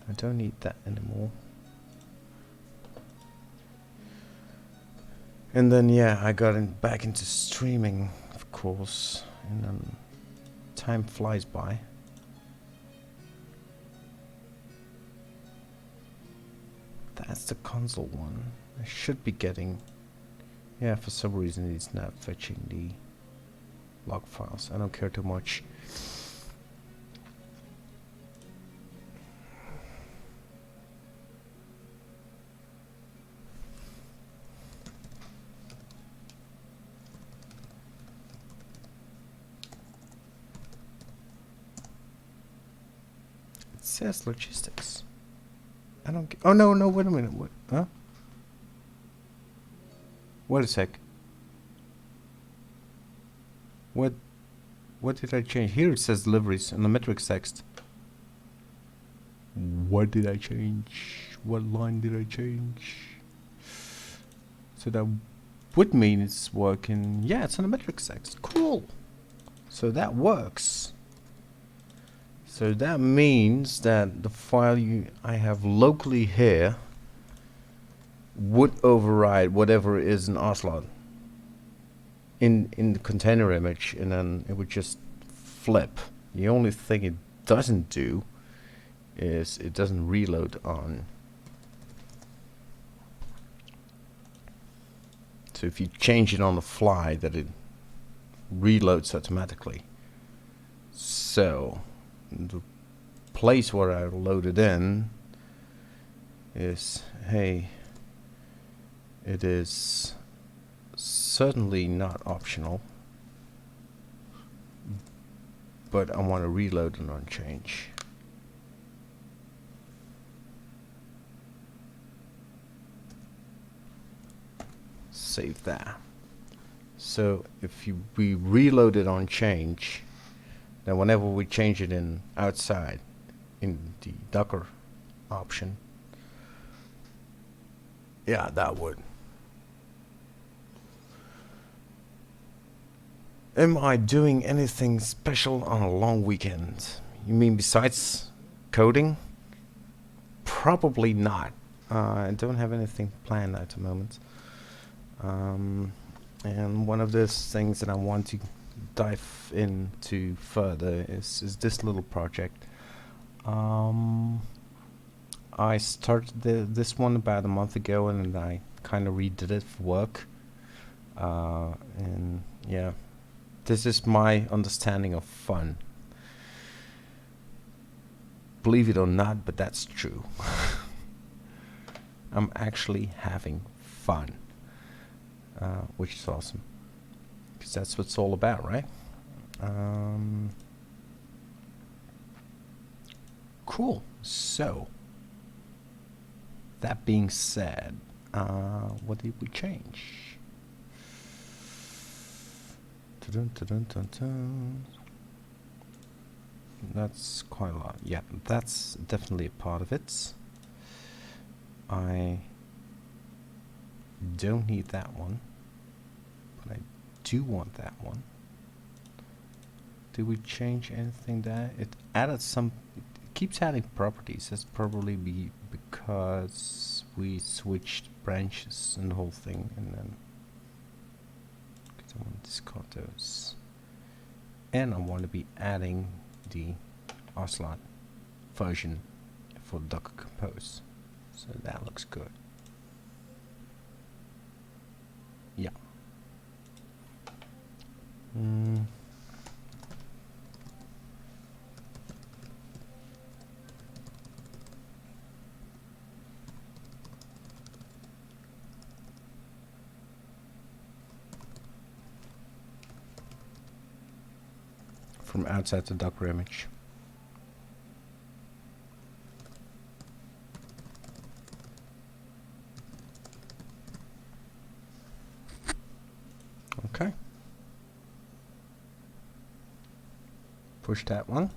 A: I don't need that anymore. And then yeah, I got back into streaming, of course, and then time flies by. That's the Consul one. I should be getting... Yeah, for some reason it's not fetching the log files. I don't care too much. It says logistics. I don't get... Oh no, no, wait a minute. What? Huh? Wait a sec. What did I change? Here it says deliveries in the metrics text. What did I change? What line did I change? So that would mean it's working. Yeah, it's in the metrics text. Cool. So that works. So that means that the file I have locally here would override whatever is in Oslot in the container image, and then it would just flip. The only thing it doesn't do is it doesn't reload on. So if you change it on the fly, that it reloads automatically. So the place where I loaded in is, hey, it is certainly not optional, but I want to reload it on change. Save that. So if we reload it on change, then whenever we change it in outside in the Docker option, yeah, that would. Am I doing anything special on a long weekend? You mean besides coding? Probably not. I don't have anything planned at the moment. And one of those things that I want to dive into further is this little project. I started this one about a month ago, and I kind of redid it for work. And yeah, this is my understanding of fun. Believe it or not, but that's true. I'm actually having fun, which is awesome, because that's what it's all about, right? Cool. So, that being said, what did we change? That's quite a lot. Yeah, that's definitely a part of it. I don't need that one, but I do want that one. Did we change anything there? It added some. It keeps adding properties. That's probably because we switched branches and the whole thing, and then I want to discard those. And I want to be adding the Ocelot version for Docker Compose. So that looks good. Yeah. From outside the Docker image. Okay. Push that one.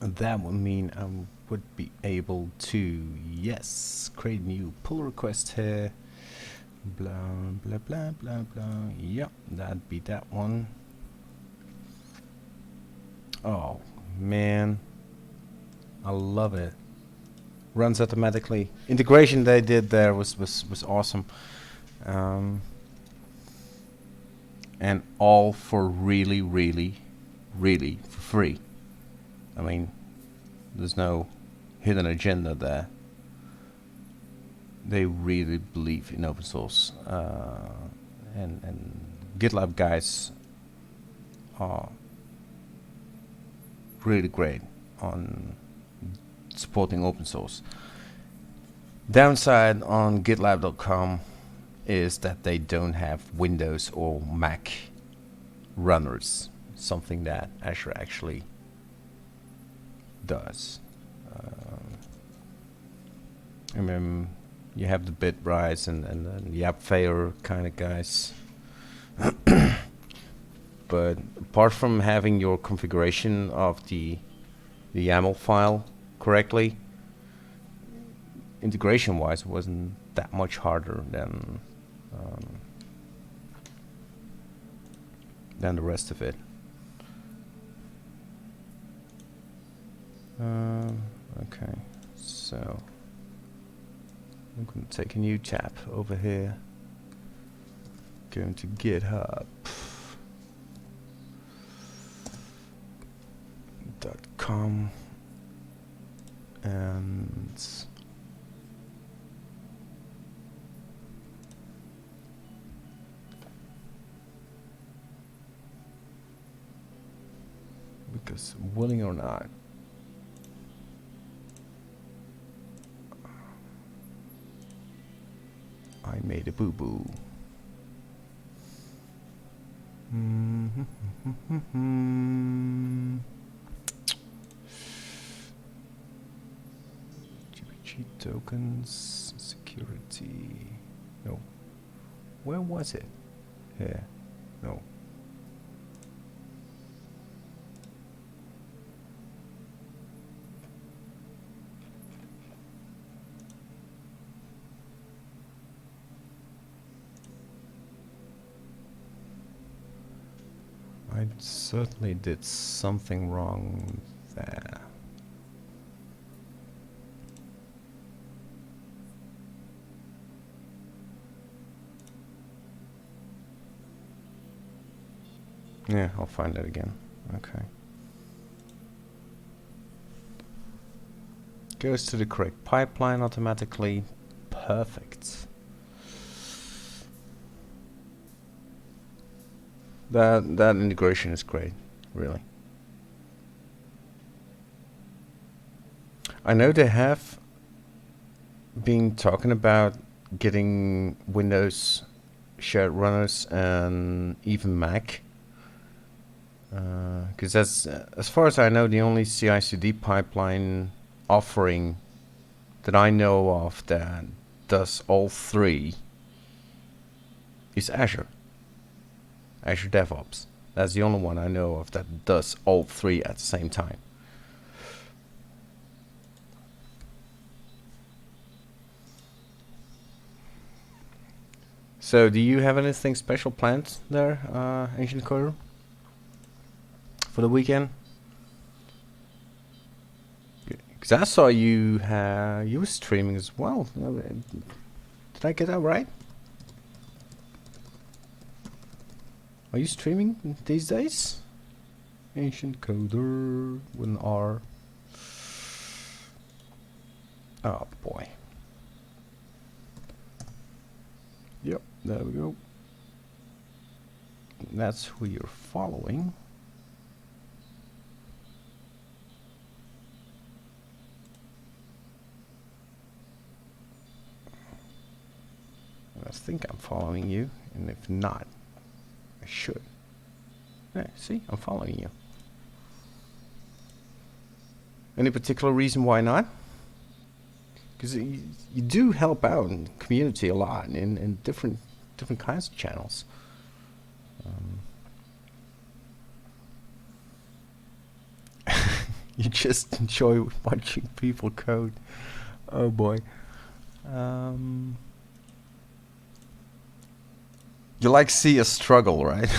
A: And that would mean I would be able to, yes, create new pull request here. Blah, blah, blah, blah, blah. Yep, that'd be that one. Oh, man. I love it. Runs automatically. Integration they did there was awesome. And all for really for free. I mean, there's no hidden agenda there. They really believe in open source, and GitLab guys are really great on supporting open source. Downside on GitLab.com is that they don't have Windows or Mac runners, something that Azure actually does. I mean, you have the Bitrise and the Yapfair kind of guys. But apart from having your configuration of the YAML file correctly, integration-wise, it wasn't that much harder than the rest of it. Okay, so I'm going to take a new tab over here. Going to GitHub.com and Because willing or not, I made a boo-boo. GPG tokens, security. No. Where was it? Here. No. I certainly did something wrong there. Yeah, I'll find it again. Okay. Goes to the correct pipeline automatically. Perfect. That integration is great, really. I know they have been talking about getting Windows shared runners and even Mac. Because that's, as far as I know, the only CI/CD pipeline offering that I know of that does all three is Azure. Azure DevOps. That's the only one I know of that does all three at the same time. So, do you have anything special planned there, Ancient Coder, for the weekend? Because I saw you were streaming as well. Did I get that right? Are you streaming these days? Ancient Coder with an R. Oh boy. Yep, there we go. That's who you're following. I think I'm following you, and if not, I should. Yeah, see, I'm following you. Any particular reason why not? Because you do help out in the community a lot in different kinds of channels. You just enjoy watching people code. Oh boy. You like see a struggle, right?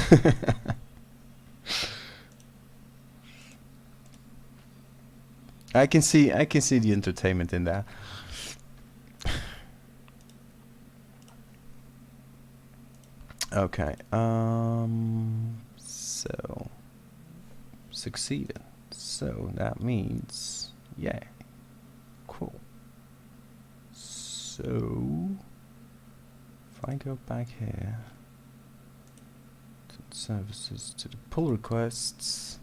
A: I can see the entertainment in that. Okay. So succeeded. So that means yeah. Cool. So if I go back here to the services, to the pull requests.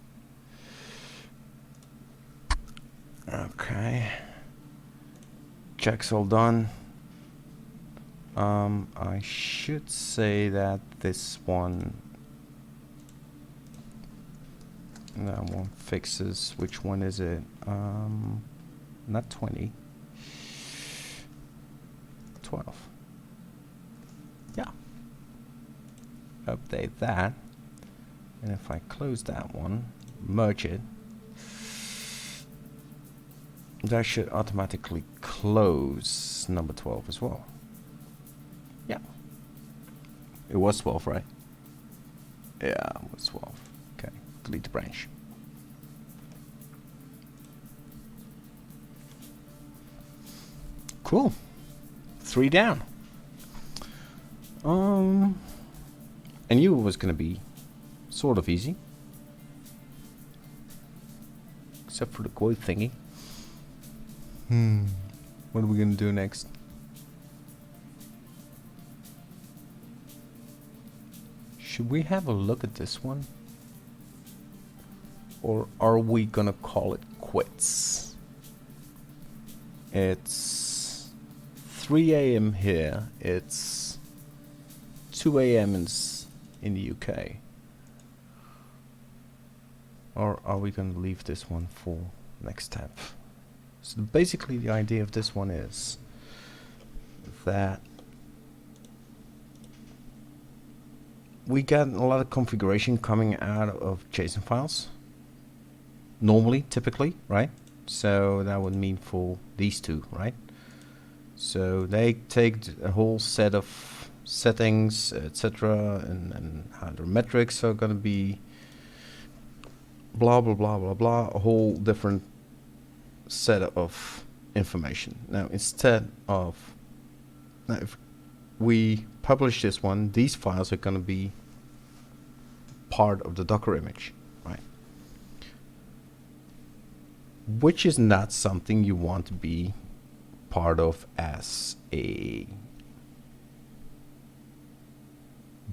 A: Okay. Check's all done. I should say that this one, that one fixes, which one is it? Not 20. 12. Yeah. Update that. And if I close that one, merge it, that should automatically close number 12 as well. Yeah. It was 12, right? Yeah, it was 12. Okay, delete the branch. Cool. 3 down. I knew it was gonna be sort of easy. Except for the quote thingy. What are we gonna do next? Should we have a look at this one? or are we gonna call it quits? It's 3 a.m. here. It's 2 a.m. in the UK. Or are we going to leave this one for next step? So basically the idea of this one is that we got a lot of configuration coming out of JSON files. Normally, typically, right? So that would mean for these two, right? So they take a whole set of settings, etc., and how their metrics are going to be blah blah blah blah blah, a whole different set of information. Now instead of, now if we publish this one, these files are going to be part of the Docker image, right? Which is not something you want to be part of as a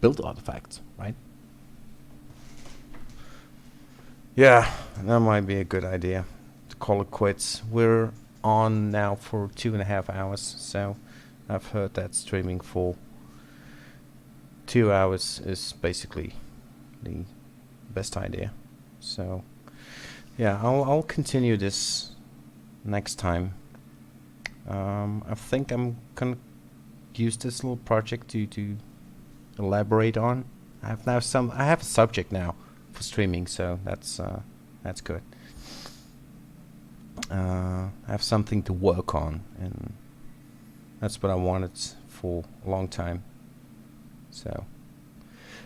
A: build artifact, right? Yeah, that might be a good idea to call it quits. We're on now for 2.5 hours, so I've heard that streaming for 2 hours is basically the best idea. So yeah, I'll continue this next time. I think I'm gonna use this little project to elaborate on. I have a subject now for streaming, so that's good. I have something to work on, and that's what I wanted for a long time. So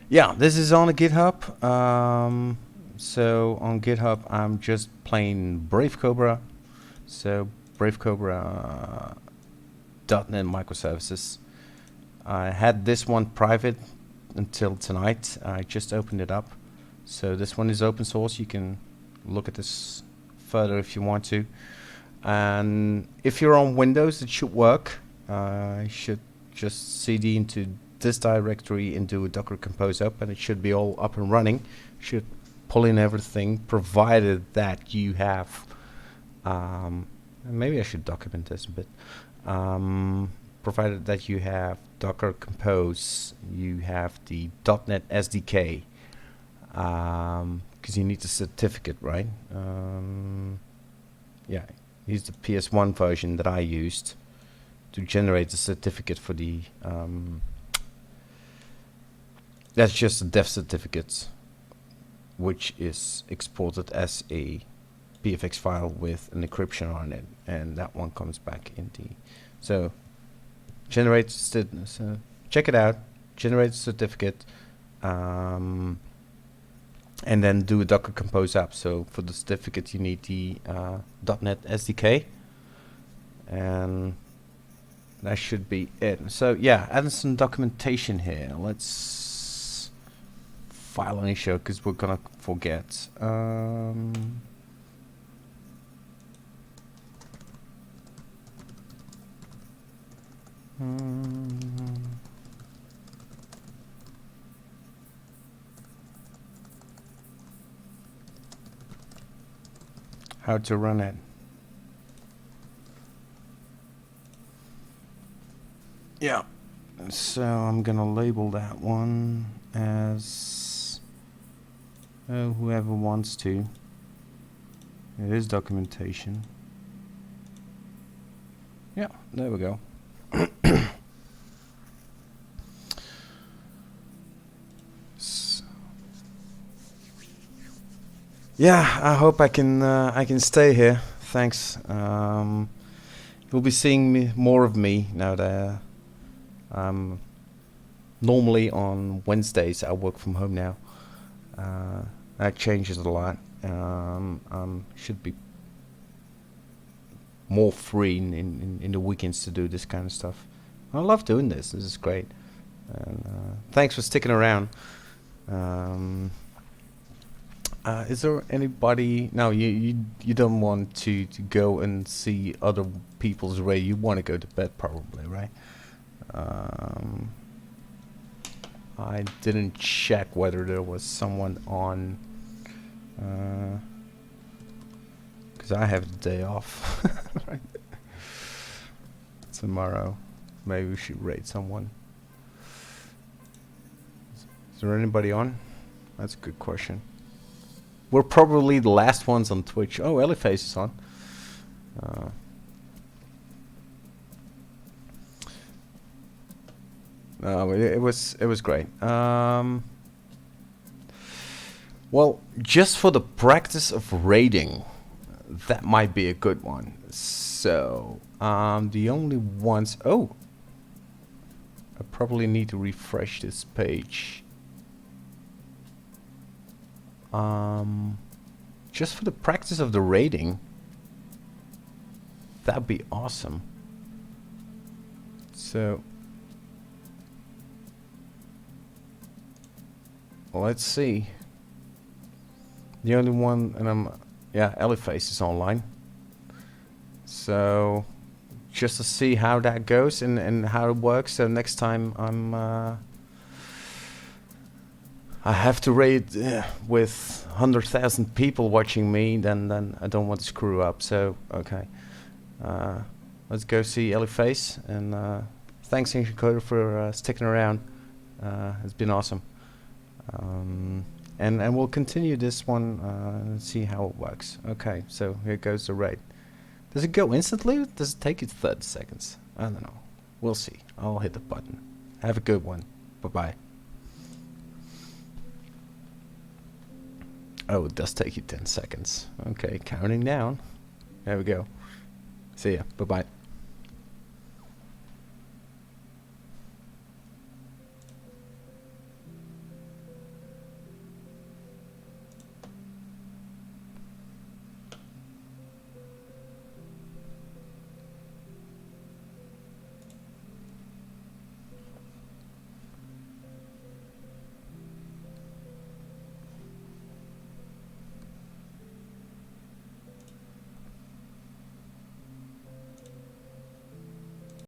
A: yeah, this is on a GitHub. So on GitHub I'm just playing Brave Cobra. So Brave Cobra .NET microservices. I had this one private until tonight. I just opened it up. So this one is open source. You can look at this further if you want to. And if you're on Windows, it should work. You should just cd into this directory and do a Docker Compose up, and it should be all up and running. Should pull in everything, provided that you have maybe I should document this a bit. Provided that you have Docker Compose, you have the .NET SDK, because you need the certificate, right? Yeah, use the PS1 version that I used to generate the certificate for the that's just a dev certificate, which is exported as a PFX file with an encryption on it, and that one comes back in the so generate check it out, generate a certificate, and then do a Docker Compose app. So for the certificate you need the .NET SDK, and that should be it. So yeah, add some documentation here. Let's file any show because we're gonna forget. How to run it. Yeah, so I'm gonna label that one as whoever wants to. It is documentation. Yeah, there we go. Yeah, I hope I can stay here. Thanks. You'll be seeing more of me now that normally on Wednesdays I work from home now. That changes a lot. Should be more free in the weekends to do this kind of stuff. I love doing this. This is great. And thanks for sticking around. Is there anybody? No, you don't want to go and see other people's raid. You want to go to bed probably, right? I didn't check whether there was someone on. because I have the day off. Right. Tomorrow, maybe we should raid someone. Is there anybody on? That's a good question. We're probably the last ones on Twitch. Oh, Elliface is on. No, it was great. Well, just for the practice of raiding, that might be a good one. So, the only ones. Oh, I probably need to refresh this page. Just for the practice of the raiding, that'd be awesome. So, let's see. The only one, and yeah, Elliface is online. So, just to see how that goes and how it works. So next time I have to raid with 100,000 people watching me, then I don't want to screw up. So okay, let's go see Elliface, and thanks Ancient Coder for sticking around. It's been awesome. And we'll continue this one and see how it works. Okay, so here goes the raid. Does it go instantly? Does it take you 30 seconds? I don't know. We'll see. I'll hit the button. Have a good one. Bye-bye. Oh, it does take you 10 seconds. Okay, counting down. There we go. See ya. Bye-bye.